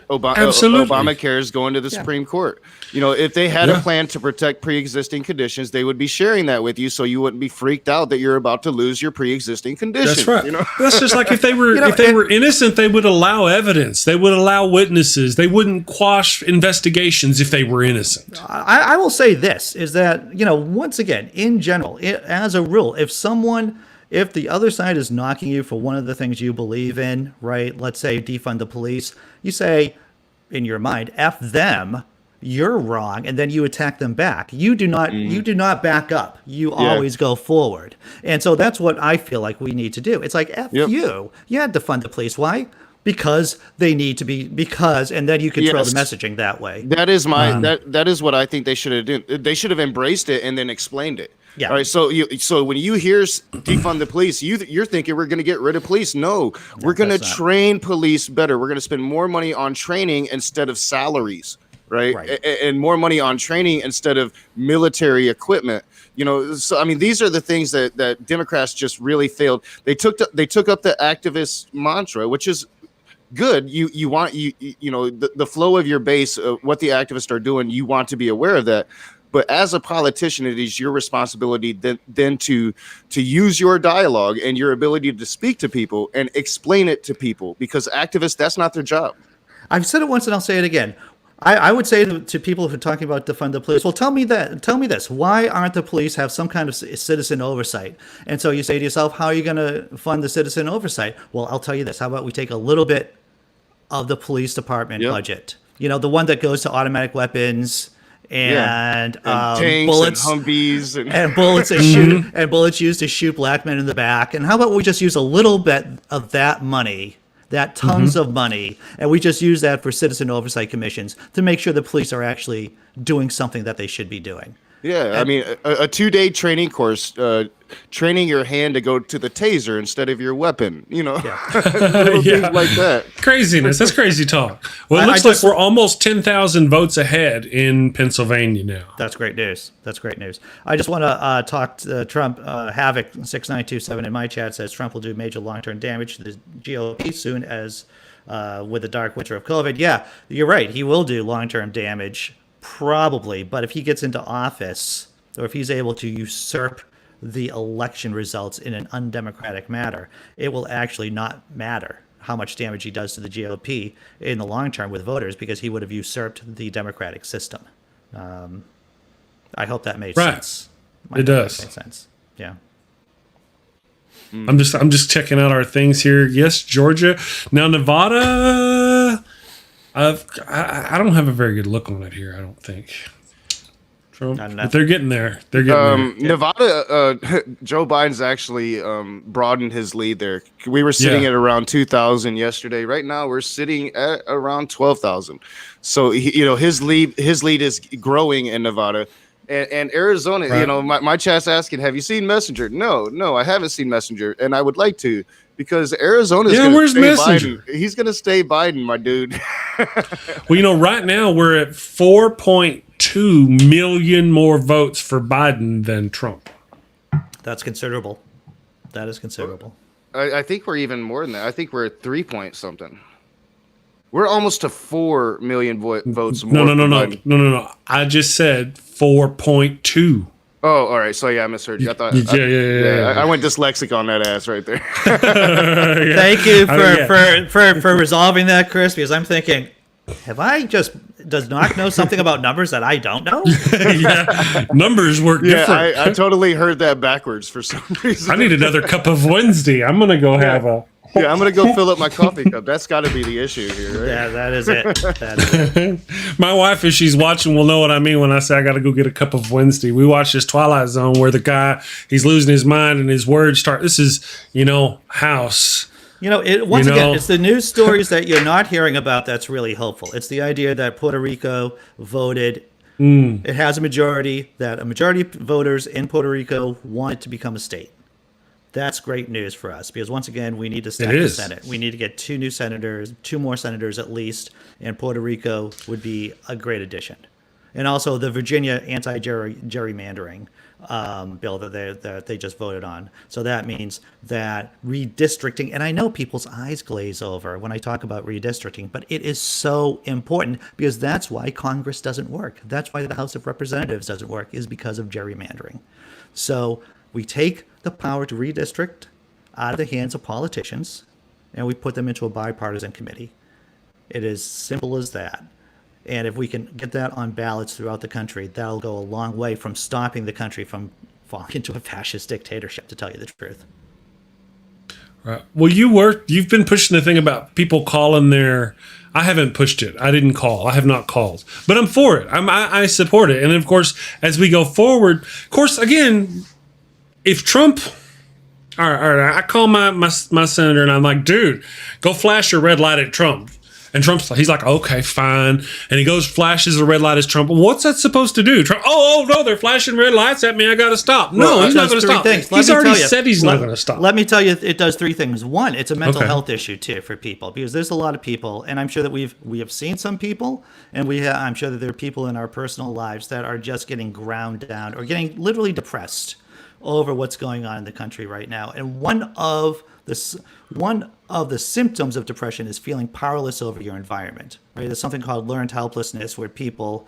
Obamacare is going to the Supreme Court. You know, if they had a plan to protect pre-existing conditions, they would be sharing that with you, so you wouldn't be freaked out that you're about to lose your pre-existing condition. That's right. You know? That's just like if they were if they were innocent, they would allow evidence. They would allow witnesses. They wouldn't quash investigations if they were innocent. I will say this is that, you know, once again, in general, as a rule, if the other side is knocking you for one of the things you believe in, right? Let's say defund the police. You say in your mind, F them, you're wrong, and then you attack them back. You do not back up. You always go forward. And so that's what I feel like we need to do. It's like F you. You had to defund the police. Why? Because they need to be, and then you control the messaging that way. That is that is what I think they should have done. They should have embraced it and then explained it. Yeah. All right. So when you hear defund the police, you're thinking we're going to get rid of police. No, we're going to train police better. We're going to spend more money on training instead of salaries, right? And more money on training instead of military equipment. You know, so I mean, these are the things that Democrats just really failed. They took up the activist mantra, which is good. You want the flow of your base, what the activists are doing. You want to be aware of that. But as a politician, it is your responsibility then to use your dialogue and your ability to speak to people and explain it to people, because activists, that's not their job. I've said it once and I'll say it again. I would say to people who are talking about defund the police, well, tell me this. Why aren't the police have some kind of citizen oversight? And so you say to yourself, how are you going to fund the citizen oversight? Well, I'll tell you this. How about we take a little bit of the police department budget? You know, the one that goes to automatic weapons and tanks bullets and Humvees and bullets that shoot and bullets used to shoot black men in the back. And how about we just use a little bit of that money, that tons of money, and we just use that for citizen oversight commissions to make sure the police are actually doing something that they should be doing. Yeah, I mean, a 2-day training course, training your hand to go to the taser instead of your weapon, you know, little things like that. Craziness. That's crazy talk. Well, it looks like we're almost 10,000 votes ahead in Pennsylvania now. That's great news. I just want to talk to Trump. Havoc6927 in my chat says Trump will do major long-term damage to the GOP soon as with the dark winter of COVID. Yeah, you're right. He will do long-term damage. Probably, but if he gets into office, or if he's able to usurp the election results in an undemocratic manner, it will actually not matter how much damage he does to the GOP in the long term with voters, because he would have usurped the democratic system. I hope that made sense. It does. Made sense. Yeah. I'm just checking out our things here. Yes, Georgia. Now Nevada. I don't have a very good look on it here, I don't think. Trump, but they're getting there. Nevada, Joe Biden's actually broadened his lead there. We were sitting at around 2,000 yesterday. Right now, we're sitting at around 12,000. So his lead is growing in Nevada. And Arizona, my chat's asking, have you seen Messenger? No, I haven't seen Messenger, and I would like to, because Arizona's going to stay Messenger? Biden. He's going to stay Biden, my dude. Well, right now we're at 4.2 million more votes for Biden than Trump. That's considerable. That is considerable. I think we're even more than that. I think we're at 3 point something. We're almost to 4 million votes more. No. I just said 4.2. Oh, all right. So, I misheard you. I thought. Yeah. I went dyslexic on that ass right there. Thank you for resolving that, Chris, because I'm thinking, does Nock know something about numbers that I don't know? Numbers work different. I totally heard that backwards for some reason. I need another cup of Wednesday. I'm going to go have a... Yeah, I'm going to go fill up my coffee cup. That's got to be the issue here, right? Yeah, that is it. My wife, if she's watching, will know what I mean when I say I got to go get a cup of Wednesday. We watch this Twilight Zone where the guy, he's losing his mind and his words start, this is, House. Again, it's the news stories that you're not hearing about that's really hopeful. It's the idea that Puerto Rico voted. It has a majority of voters in Puerto Rico want it to become a state. That's great news for us, because once again, we need to stack the Senate. We need to get two more senators at least, and Puerto Rico would be a great addition. And also the Virginia anti-gerrymandering bill that they just voted on. So that means that redistricting, and I know people's eyes glaze over when I talk about redistricting, but it is so important because that's why Congress doesn't work. That's why the House of Representatives doesn't work, is because of gerrymandering. So we take the power to redistrict out of the hands of politicians and we put them into a bipartisan committee. It is simple as that. And if we can get that on ballots throughout the country, that'll go a long way from stopping the country from falling into a fascist dictatorship, to tell you the truth. Right. Well, you've been pushing the thing about people calling their. I haven't pushed it. I didn't call. I have not called, but I'm for it. I support it. And of course, as we go forward, of course, again, if Trump. All right, I call my senator and I'm like, dude, go flash your red light at Trump. And he's like, okay, fine. And he goes, flashes a red light at Trump. What's that supposed to do? Trump, no, they're flashing red lights at me. I got to stop. No, he's not going to stop. He's already said he's not going to stop. Let me tell you, it does three things. One, it's a mental health issue too for people, because there's a lot of people, and I'm sure that we have seen some people, and I'm sure that there are people in our personal lives that are just getting ground down or getting literally depressed over what's going on in the country right now. And one of the symptoms of depression is feeling powerless over your environment. Right? There's something called learned helplessness, where people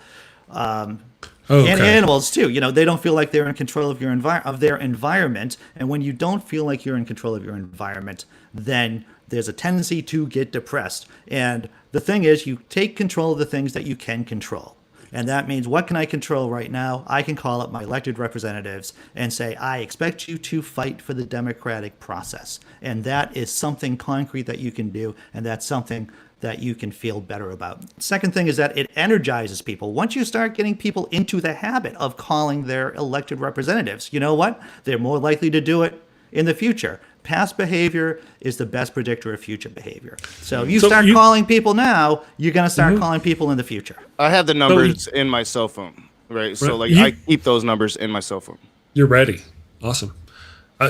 and animals too, they don't feel like they're in control of their environment. And when you don't feel like you're in control of your environment, then there's a tendency to get depressed. And the thing is, you take control of the things that you can control. And that means, what can I control right now? I can call up my elected representatives and say, I expect you to fight for the democratic process. And that is something concrete that you can do, and that's something that you can feel better about. Second thing is that it energizes people. Once you start getting people into the habit of calling their elected representatives, you know what? They're more likely to do it in the future. Past behavior is the best predictor of future behavior. So if you start calling people now, you're going to start calling people in the future. I have the numbers in my cell phone, right? So I keep those numbers in my cell phone. You're ready. Awesome.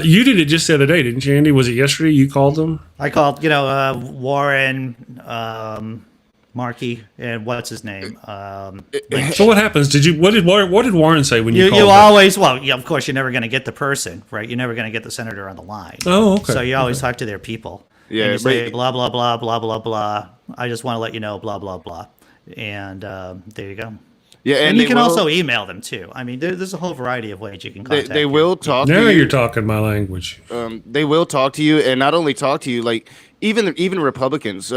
You did it just the other day, didn't you, Andy? Was it yesterday you called them? I called, Warren, Markey, and what's his name? So what happens? What did Warren say when you called? You always, of course, you're never going to get the person, right? You're never going to get the senator on the line. Oh, okay. So you always talk to their people. Yeah. And you say, blah, blah, blah, blah, blah, blah. I just want to let you know, blah, blah, blah. And there you go. Yeah, and you can also email them too. I mean, there's a whole variety of ways you can contact them. They will talk to you. Now you're talking my language. They will talk to you, and not only talk to you, like even Republicans,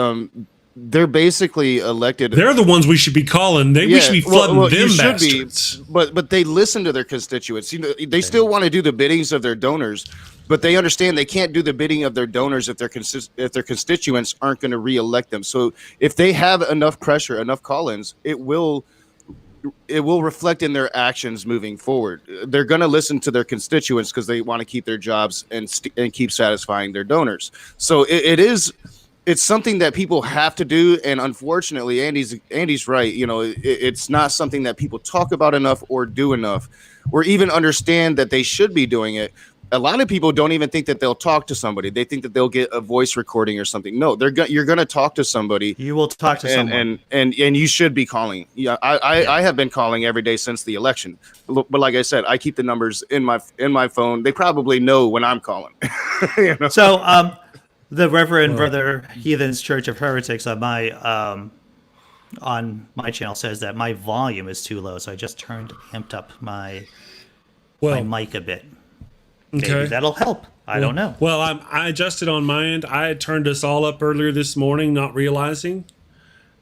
they're basically elected. They're the ones we should be calling. We should be flooding them bastards. But they listen to their constituents. They still want to do the biddings of their donors, but they understand they can't do the bidding of their donors if their constituents aren't going to reelect them. So if they have enough pressure, enough call-ins, it will reflect in their actions moving forward. They're going to listen to their constituents because they want to keep their jobs and keep satisfying their donors. So it's something that people have to do, and unfortunately, Andy's right. It's not something that people talk about enough or do enough, or even understand that they should be doing it. A lot of people don't even think that they'll talk to somebody. They think that they'll get a voice recording or something. No, you're going to talk to somebody. You will talk to someone, and you should be calling. Yeah, I have been calling every day since the election. But like I said, I keep the numbers in my phone. They probably know when I'm calling. So the Reverend Brother Heathen's Church of Heretics on my channel says that my volume is too low, so I just amped up my mic a bit. Maybe that'll help. I don't know. Well, I adjusted on my end. I had turned us all up earlier this morning, not realizing.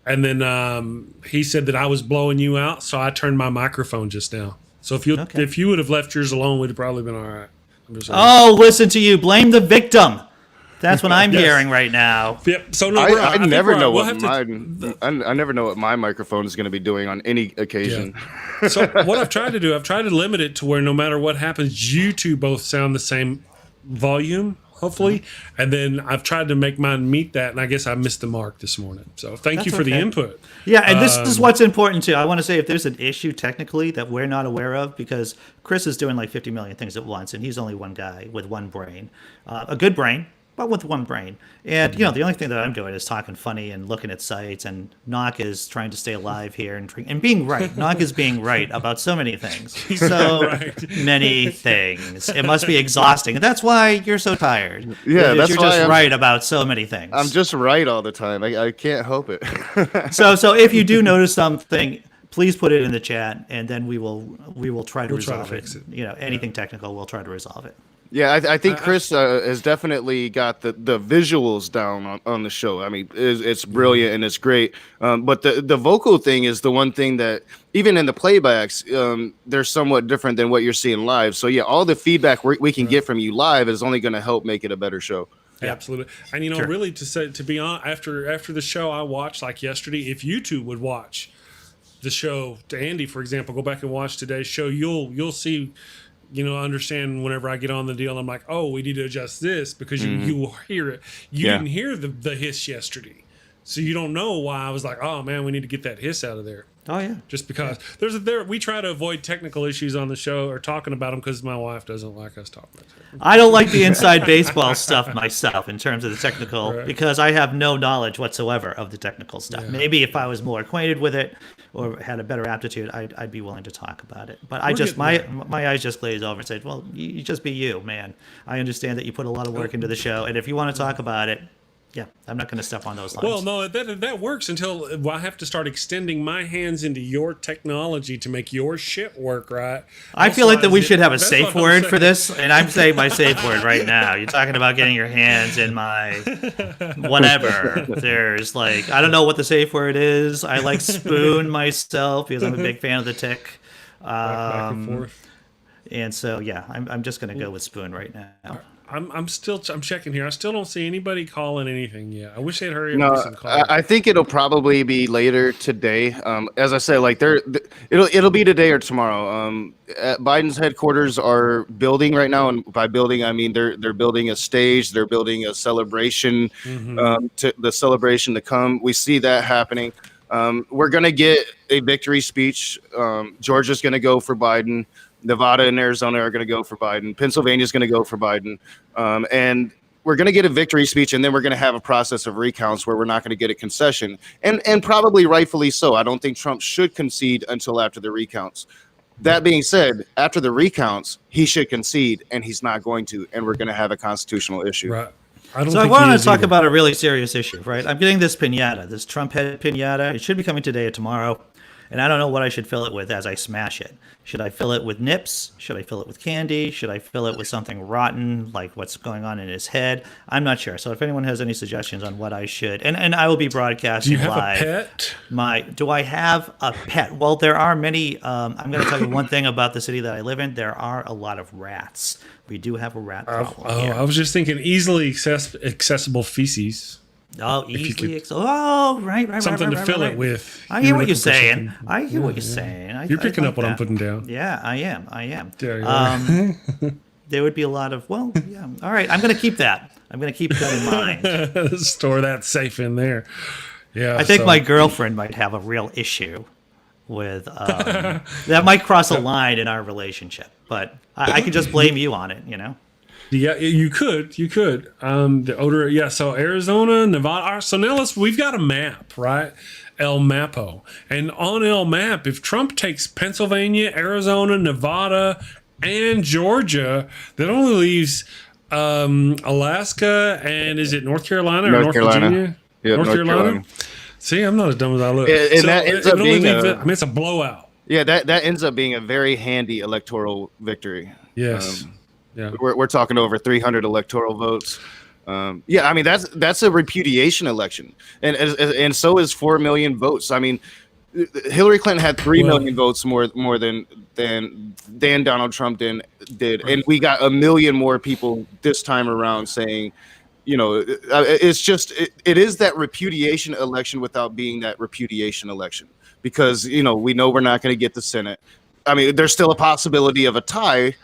And then he said that I was blowing you out, so I turned my microphone just now. So if you would have left yours alone, we'd have probably been all right. Listen to you. Blame the victim. That's what I'm hearing right now. Yep. So I never know what my microphone is going to be doing on any occasion. Yeah. So what I've tried to do, I've tried to limit it to where no matter what happens, you two both sound the same volume, hopefully. And then I've tried to make mine meet that, and I guess I missed the mark this morning. So thank you for the input. Yeah, and this is what's important too. I want to say, if there's an issue technically that we're not aware of, because Chris is doing like 50 million things at once, and he's only one guy with one brain, a good brain. but with one brain. And, you know, the only thing that I'm doing is talking funny and looking at sites, and Nok is trying to stay alive here and being right. Nok is being right about so many things. So many things. It must be exhausting. And that's why you're so tired. Yeah, that's you're why just right about so many things. I'm just right all the time. I can't help it. So if you do notice something, please put it in the chat, and then we will try to resolve fix it. You know, anything technical, we'll try to resolve it. Yeah, I think Chris has definitely got the visuals down on the show. I mean, it's brilliant and it's great. But the vocal thing is the one thing that, even in the playbacks, they're somewhat different than what you're seeing live. So, yeah, all the feedback we can get from you live is only going to help make it a better show. Yeah. Absolutely. And, you know, really, to be honest, after the show I watched, like yesterday, if you two would watch the show, to Andy, for example, go back and watch today's show, you'll see, you know, understand whenever I get on the deal, I'm like, oh, we need to adjust this because you will hear it. You didn't hear the hiss yesterday. So you don't know why I was like, oh, man, we need to get that hiss out of there. Oh, yeah. Just because we try to avoid technical issues on the show or talking about them because my wife doesn't like us talking about it. I don't like the inside baseball stuff myself in terms of the technical because I have no knowledge whatsoever of the technical stuff. Yeah. Maybe if I was more acquainted with it or had a better aptitude, I'd be willing to talk about it. But my eyes just glaze over and say, well, you just be you, man. I understand that you put a lot of work into the show, and if you want to talk about it, yeah, I'm not going to step on those lines. Well, no, that works until I have to start extending my hands into your technology to make your shit work right. I feel like that we should have a safe word for this, and I'm saying my safe word right now. You're talking about getting your hands in my whatever. There's like, I don't know what the safe word is. I like spoon myself because I'm a big fan of the tick. Back and forth. And so, yeah, I'm just going to go with spoon right now. I'm checking here. I still don't see anybody calling anything yet. I wish they'd hurry up. No, I think it'll probably be later today. As I said, like it'll be today or tomorrow. At Biden's headquarters are building right now, and by building I mean they're building a stage. They're building a celebration to the celebration to come. We see that happening. We're gonna get a victory speech. Georgia's gonna go for Biden. Nevada and Arizona are going to go for Biden. Pennsylvania is going to go for Biden. And we're going to get a victory speech, and then we're going to have a process of recounts where we're not going to get a concession. And probably rightfully so. I don't think Trump should concede until after the recounts. That being said, after the recounts, he should concede, and he's not going to. And we're going to have a constitutional issue. Right. I want to talk about a really serious issue, right? I'm getting this piñata, this Trump head piñata. It should be coming today or tomorrow. And I don't know what I should fill it with as I smash it. Should I fill it with nips? Should I fill it with candy? Should I fill it with something rotten, like what's going on in his head? I'm not sure. So if anyone has any suggestions on what I should, and I will be broadcasting live. Do you have a pet? Do I have a pet? Well, there are many. I'm going to tell you one thing about the city that I live in. There are a lot of rats. We do have a rat problem here. I was just thinking easily accessible feces. Oh, easily. Right. Something to fill it with. I hear what you're saying. You're picking up what I'm putting down. Yeah, I am. There you are. There would be a lot of, all right, I'm going to keep that. I'm going to keep that in mind. Store that safe in there. Yeah. I think my girlfriend might have a real issue with, that might cross a line in our relationship, but I could just blame you on it, you know? Yeah, you could. The odor, yeah. So Arizona, Nevada. So now we've got a map, right? El Mapo. And on El Map, if Trump takes Pennsylvania, Arizona, Nevada, and Georgia, that only leaves Alaska and is it North Carolina or North Virginia? Yeah, North Carolina. See, I'm not as dumb as I look. And that ends up being it's a blowout. Yeah, that ends up being a very handy electoral victory. Yes. Yeah, we're talking over 300 electoral votes. Yeah, I mean that's a repudiation election, and so is 4 million votes. I mean, Hillary Clinton had 3 million votes more than Donald Trump did, and we got 1 million more people this time around saying, you know, it's just it is that repudiation election without being that repudiation election, because you know we know we're not going to get the Senate. I mean, there's still a possibility of a tie.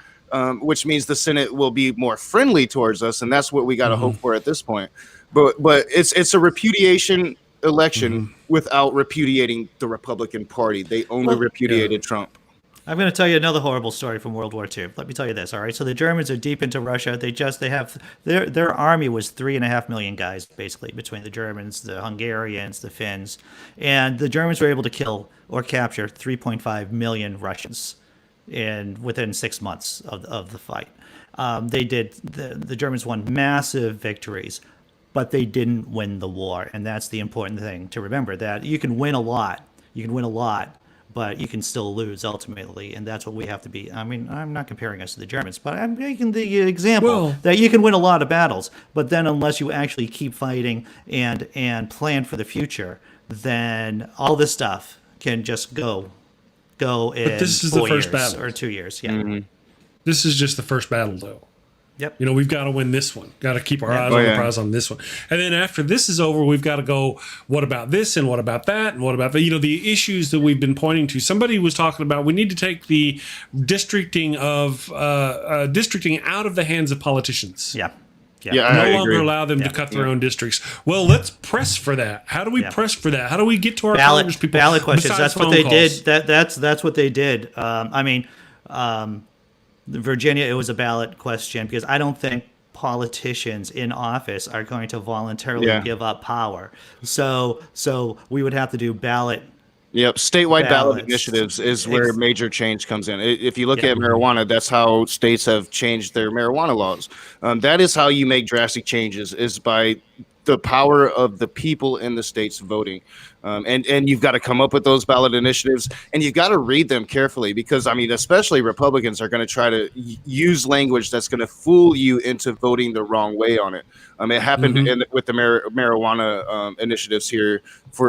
Which means the Senate will be more friendly towards us, and that's what we got to hope for at this point. But it's a repudiation election without repudiating the Republican Party. They only repudiated Trump. I'm going to tell you another horrible story from World War II. Let me tell you this, all right? So the Germans are deep into Russia. They have their army was 3.5 million guys, basically, between the Germans, the Hungarians, the Finns, and the Germans were able to kill or capture 3.5 million Russians within 6 months of the fight. The Germans won massive victories, but they didn't win the war, and that's the important thing to remember. That you can win a lot, but you can still lose ultimately, and that's what we have to be. I mean, I'm not comparing us to the Germans, but I'm making the example that you can win a lot of battles, but then unless you actually keep fighting and plan for the future, then all this stuff can just go in But this is 4 the first years battle. or 2 years. Yeah. Mm-hmm. This is just the first battle, though. Yep. We've got to win this one. Got to keep our eyes Oh, on the yeah. prize on this one. And then after this is over, we've got to go, what about this and what about that and what about that? The issues that we've been pointing to. Somebody was talking about we need to take the districting out of the hands of politicians. Yeah. Yeah, No I longer agree. allow them to cut their own districts. Well, let's press for that. How do we press for that? How do we get to our Congress people? Ballot questions. besides That's what phone they calls? did. That's what they did. Virginia, it was a ballot question because I don't think politicians in office are going to voluntarily give up power. So we would have to do ballot. Yep, statewide ballot Ballots. initiatives is where major change comes in. If you look at marijuana, that's how states have changed their marijuana laws. That is how you make drastic changes, is by the power of the people in the states voting. And you've got to come up with those ballot initiatives, and you've got to read them carefully because, especially Republicans are going to try to use language that's going to fool you into voting the wrong way on it. It happened with the marijuana initiatives here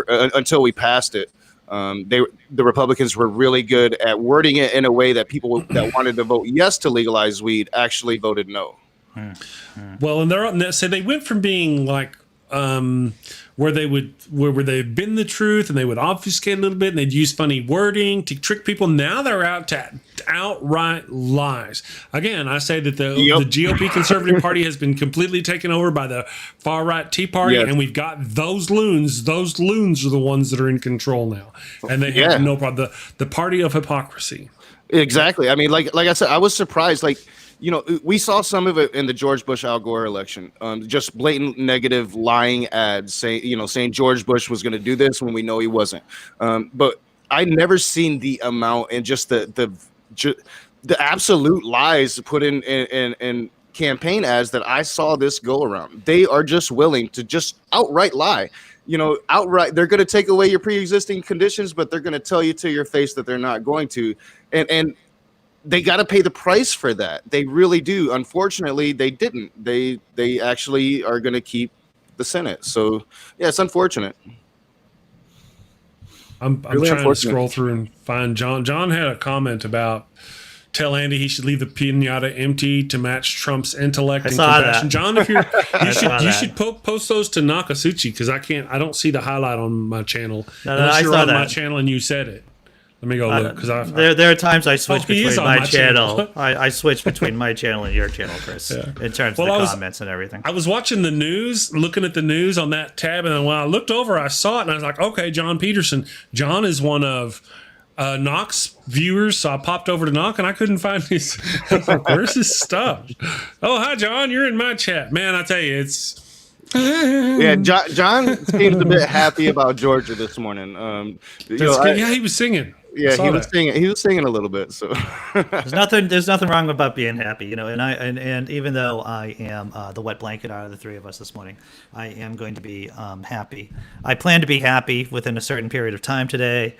until we passed it. The Republicans were really good at wording it in a way that people that wanted to vote yes to legalize weed actually voted no. Well, and so they went from being like where they'd been the truth and they would obfuscate a little bit and they'd use funny wording to trick people. Now they're out to outright lies. Again, I say that the GOP Conservative Party has been completely taken over by the far right Tea Party, and we've got those loons. Those loons are the ones that are in control now, and they have no problem. The party of hypocrisy. Exactly. I mean, like I said, I was surprised. We saw some of it in the George Bush Al Gore election. Just blatant negative lying ads saying George Bush was going to do this when we know he wasn't. But I never seen the amount and just the absolute lies put in campaign ads that I saw this go around. They are just willing to just outright lie. Outright, they're going to take away your pre-existing conditions, but they're going to tell you to your face that they're not going to. And they got to pay the price for that. They really do. Unfortunately, they didn't. They actually are going to keep the Senate. So, yeah, it's unfortunate. I'm Really trying to unfortunate. scroll through and find John. John had a comment about tell Andy he should leave the pinata empty to match Trump's intellect and saw compassion. that. John, if you saw should post those to Nokasuchi because I don't see the highlight on my channel. No, Unless I you're saw on my that. channel and you said it. Let me go look because There are times I switch he is between on my my channel. channel. I switch between my channel and your channel, Chris, in terms of the comments and everything. I was watching the news, looking at the news on that tab, and then when I looked over, I saw it, and I was like, okay, John Peterson. John is one of Knock's viewers, so I popped over to Knock, and I couldn't find his. I was like, where's his stuff? Oh, hi, John. You're in my chat. Man, I tell you, it's... Yeah, John seems a bit happy about Georgia this morning. Yeah, he was singing. Yeah, he was singing. He was singing a little bit. So There's nothing wrong about being happy, And even though I am the wet blanket out of the three of us this morning, I am going to be happy. I plan to be happy within a certain period of time today.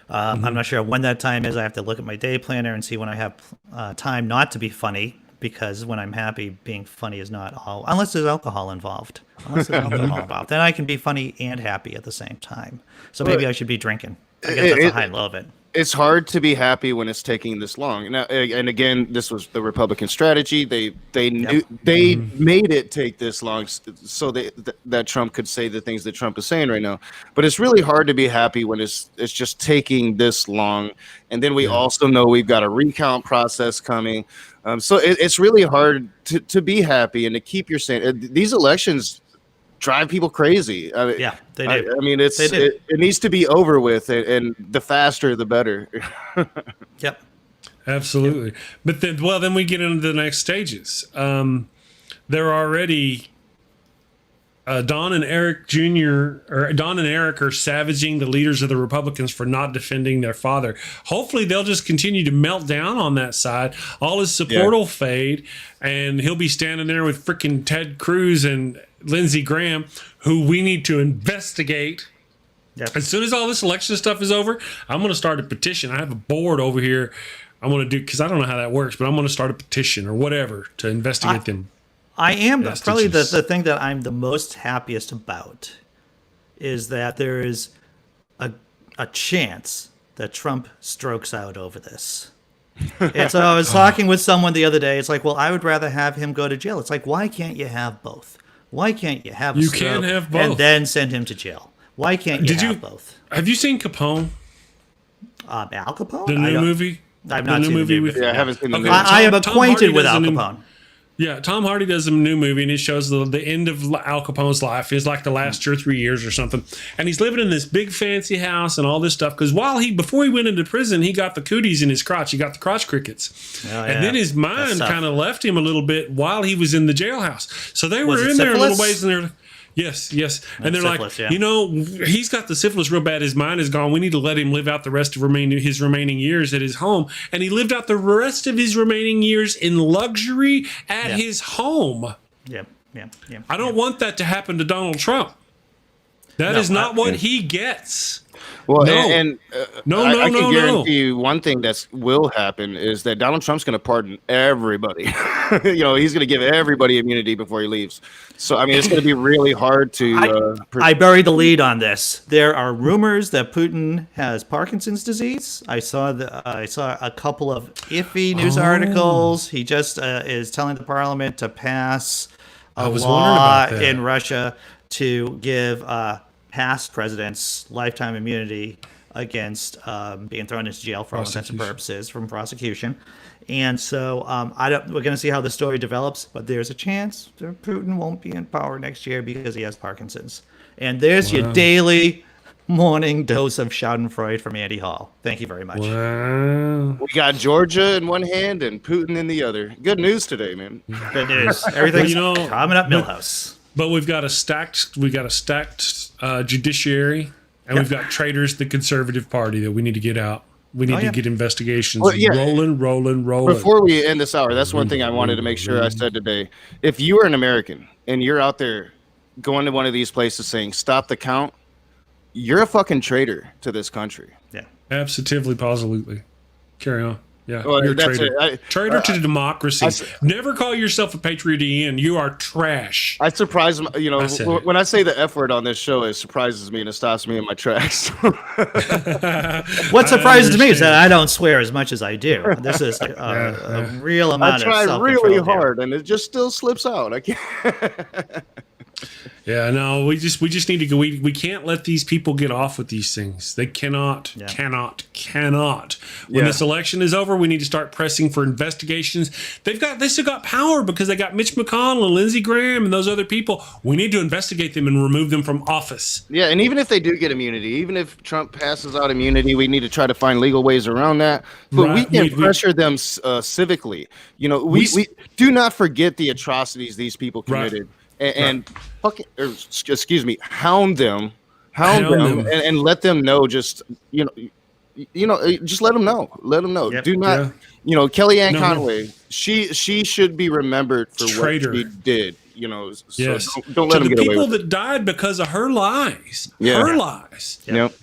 I'm not sure when that time is. I have to look at my day planner and see when I have time not to be funny. Because when I'm happy, being funny is not all, unless there's alcohol involved. Then I can be funny and happy at the same time. So maybe I should be drinking. I guess that's a high low of it. it's hard to be happy when it's taking this long. Now, and again, this was the Republican strategy. They knew they made it take this long so that Trump could say the things that Trump is saying right now. But it's really hard to be happy when it's just taking this long. And then we also know we've got a recount process coming. So it's really hard to be happy and to keep your sanity. These elections drive people crazy. They do. I mean, it needs to be over with, and the faster, the better. Yep. Absolutely. But then we get into the next stages. They're already Don and Eric are savaging the leaders of the Republicans for not defending their father. Hopefully they'll just continue to melt down on that side. All his support will fade, and he'll be standing there with freaking Ted Cruz and Lindsey Graham, who we need to investigate. Yep. As soon as all this election stuff is over, I'm going to start a petition. I have a board over here. I'm going to do, because I don't know how that works, but I'm going to start a petition or whatever to investigate them. I am probably the thing that I'm the most happiest about is that there is a chance that Trump strokes out over this. And so I was talking with someone the other day. It's like, well, I would rather have him go to jail. It's like, why can't you have both? Why can't you have a stroke can't have both. and then send him to jail? Why can't you have both? Have you seen Capone? Al Capone? The new movie? I've not seen the movie. I haven't seen the movie. I am acquainted with Al Capone. Yeah, Tom Hardy does a new movie, and it shows the end of Al Capone's life. It's like the last 2 or 3 years or something. And he's living in this big fancy house and all this stuff. Because before he went into prison, he got the cooties in his crotch. He got the crotch crickets. Oh, yeah. And then his mind kind of left him a little bit while he was in the jailhouse. So they were in there a little ways, and they're yes. And they're syphilis, like, he's got the syphilis real bad. His mind is gone. We need to let him live out the rest of his remaining years at his home. And he lived out the rest of his remaining years in luxury at his home. Yeah. I don't want that to happen to Donald Trump. That is not what he gets. Well, I can guarantee you one thing that will happen is that Donald Trump's going to pardon everybody. He's going to give everybody immunity before he leaves. So, I mean, it's going to be really hard to... I buried the lead on this. There are rumors that Putin has Parkinson's disease. I saw a couple of iffy news articles. He just is telling the parliament to pass a law in Russia to give... past presidents lifetime immunity against being thrown into jail for all intents and purposes from prosecution. And so we're going to see how the story develops, but there's a chance that Putin won't be in power next year because he has Parkinson's. And there's your daily morning dose of Schadenfreude from Andy Hall. Thank you very much. Wow. We got Georgia in one hand and Putin in the other. Good news today, man. Good news. Everything's coming up Milhouse. But we've got a stacked judiciary, and we've got traitors, the Conservative Party, that we need to get out. We need to get investigations rolling. Before we end this hour, that's one thing I wanted to make sure I said today. If you are an American and you're out there going to one of these places saying, stop the count, you're a fucking traitor to this country. Yeah. Absolutely, positively. Carry on. Yeah, well, you're a traitor. Traitor to democracy. Never call yourself a patriot, Ian. You are trash. I surprise when I say the F word on this show, it surprises me and it stops me in my tracks. What surprises me is that I don't swear as much as I do. This is a real amount of self-control. I try really hard, and it just still slips out. I can't. Yeah, no, we just need to go. We can't let these people get off with these things. They cannot. When this election is over, we need to start pressing for investigations. They still got power because they got Mitch McConnell and Lindsey Graham and those other people. We need to investigate them and remove them from office. Yeah, and even if they do get immunity, even if Trump passes out immunity, we need to try to find legal ways around that. But we can pressure them civically. We do not forget the atrocities these people committed. Right. And hound them, and let them know. Just just let them know. Yep. Do not, Kellyanne Conway. She should be remembered for what she did. So yes. Don't let them get away with it. The people that died because of her lies. Yeah. Her lies. Yep.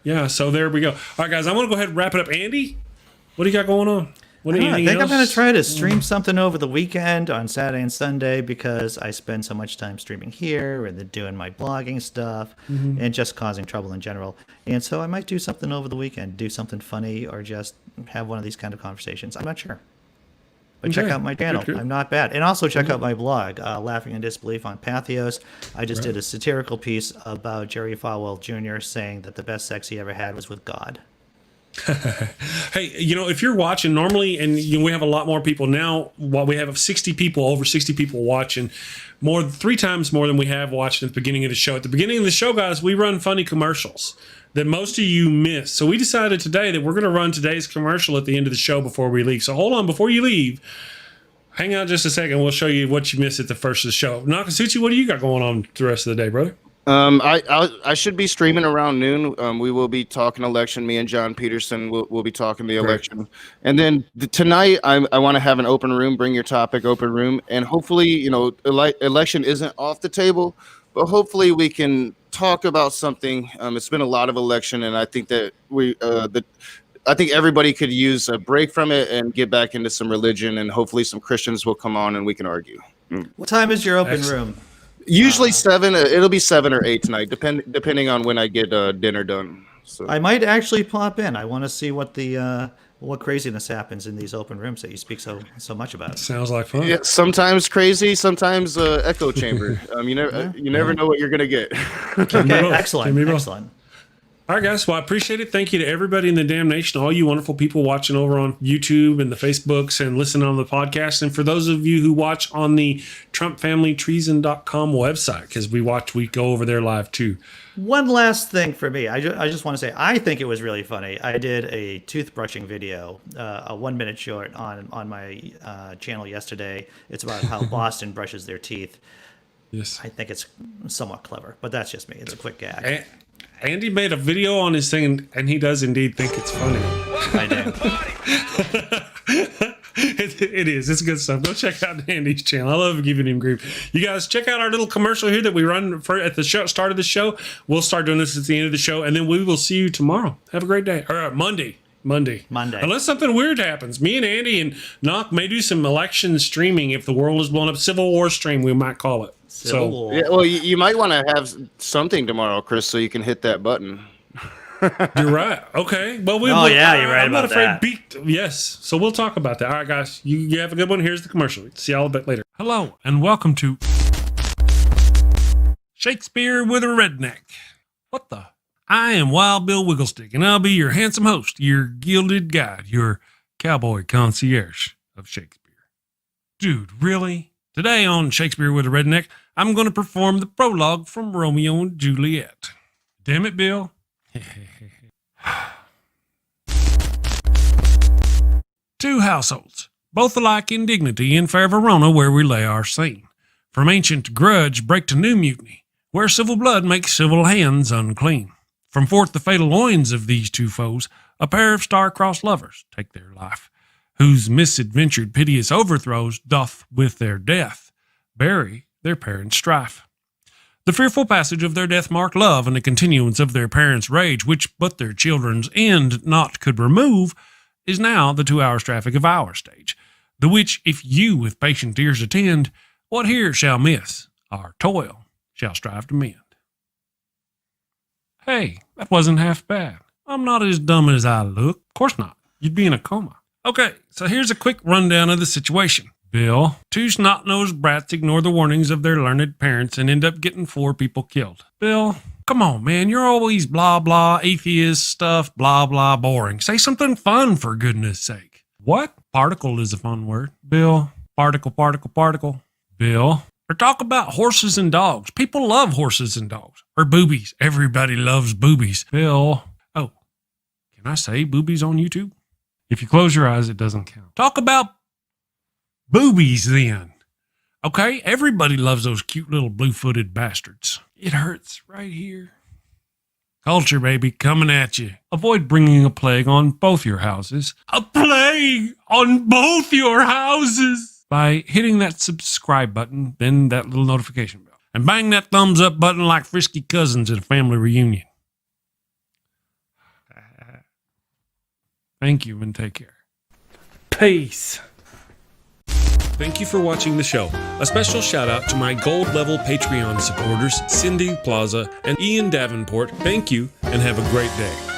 Yeah. So there we go. All right, guys. I want to go ahead and wrap it up. Andy, what do you got going on? I think I'm going to try to stream something over the weekend on Saturday and Sunday because I spend so much time streaming here and then doing my blogging stuff and just causing trouble in general. And so I might do something over the weekend, do something funny or just have one of these kind of conversations. I'm not sure. But check out my channel. Good. I'm not bad. And also check out my blog, Laughing in Disbelief on Pathos. I just did a satirical piece about Jerry Falwell Jr. saying that the best sex he ever had was with God. Hey, if you're watching normally, and we have a lot more people now, while we have over 60 people watching, 3 times more than we have watched at the beginning of the show. At the beginning of the show, guys, we run funny commercials. that most of you missed. So we decided today that we're going to run today's commercial at the end of the show before we leave. So hold on, before you leave, hang out just a second. We'll show you what you missed at the first of the show. Nokasuchi, what do you got going on the rest of the day, brother? I should be streaming around noon. We will be talking election. Me and John Peterson will be talking the election. And then tonight, I want to have an open room. Bring your topic, open room. And hopefully, election isn't off the table, but hopefully we can talk about something. It's been a lot of election, and I think that I think everybody could use a break from it and get back into some religion, and hopefully some Christians will come on and we can argue. What time is your open room? Usually 7. It'll be 7 or 8 tonight, depending on when I get dinner done. So I might actually pop in. I want to see what what craziness happens in these open rooms that you speak so much about. Sounds like fun. Yeah, sometimes crazy, sometimes echo chamber. You never know what you're gonna get. Okay, excellent. All right, guys. Well, I appreciate it. Thank you to everybody in the damn nation, all you wonderful people watching over on YouTube and the Facebooks and listening on the podcast. And for those of you who watch on the TrumpFamilyTreason.com website, because we go over there live too. One last thing for me. I just want to say, I think it was really funny. I did a toothbrushing video, a 1-minute short on my channel yesterday. It's about how Boston brushes their teeth. Yes. I think it's somewhat clever, but that's just me. It's a quick gag. Andy made a video on his thing, and he does indeed think it's funny. I do. It is. It's good stuff. Go check out Andy's channel. I love giving him grief. You guys, check out our little commercial here that we run at the start of the show. We'll start doing this at the end of the show, and then we will see you tomorrow. Have a great day. Or Monday. Unless something weird happens. Me and Andy and Nok may do some election streaming if the world is blown up. Civil War stream, we might call it. Yeah, well, you might want to have something tomorrow, Chris, so you can hit that button. You're right. Okay. Well, you're right I'm not afraid. that. Yes. So we'll talk about that. All right, guys. You have a good one. Here's the commercial. See y'all a bit later. Hello, and welcome to Shakespeare with a Redneck. What the? I am Wild Bill Wigglestick, and I'll be your handsome host, your gilded guide, your cowboy concierge of Shakespeare. Dude, really? Today on Shakespeare with a Redneck, I'm going to perform the prologue from Romeo and Juliet. Damn it, Bill. Two households, both alike in dignity in fair Verona, where we lay our scene. From ancient grudge break to new mutiny, where civil blood makes civil hands unclean. From forth the fatal loins of these two foes, a pair of star-crossed lovers take their life, whose misadventured piteous overthrows doth with their death bury their parents' strife. The fearful passage of their death-marked love and the continuance of their parents' rage, which but their children's end not could remove, is now the 2 hours traffic of our stage, the which if you with patient ears attend, what here shall miss, our toil shall strive to mend. Hey, that wasn't half bad. I'm not as dumb as I look. Of course not. You'd be in a coma. Okay, so here's a quick rundown of the situation. Bill, 2 snot-nosed brats ignore the warnings of their learned parents and end up getting 4 people killed. Bill, come on, man. You're always blah, blah, atheist stuff, blah, blah, boring. Say something fun, for goodness sake. What? Particle is a fun word. Bill, particle. Bill, or talk about horses and dogs. People love horses and dogs. Or boobies. Everybody loves boobies. Bill, oh, can I say boobies on YouTube? If you close your eyes, it doesn't count. Talk about boobies then. Okay, everybody loves those cute little blue-footed bastards. It hurts right here. Culture, baby, coming at you. Avoid bringing a plague on both your houses. A plague on both your houses! By hitting that subscribe button, then that little notification bell. And bang that thumbs up button like frisky cousins at a family reunion. Thank you and take care. Peace. Thank you for watching the show. A special shout out to my gold level Patreon supporters, Cindy Plaza and Ian Davenport. Thank you and have a great day.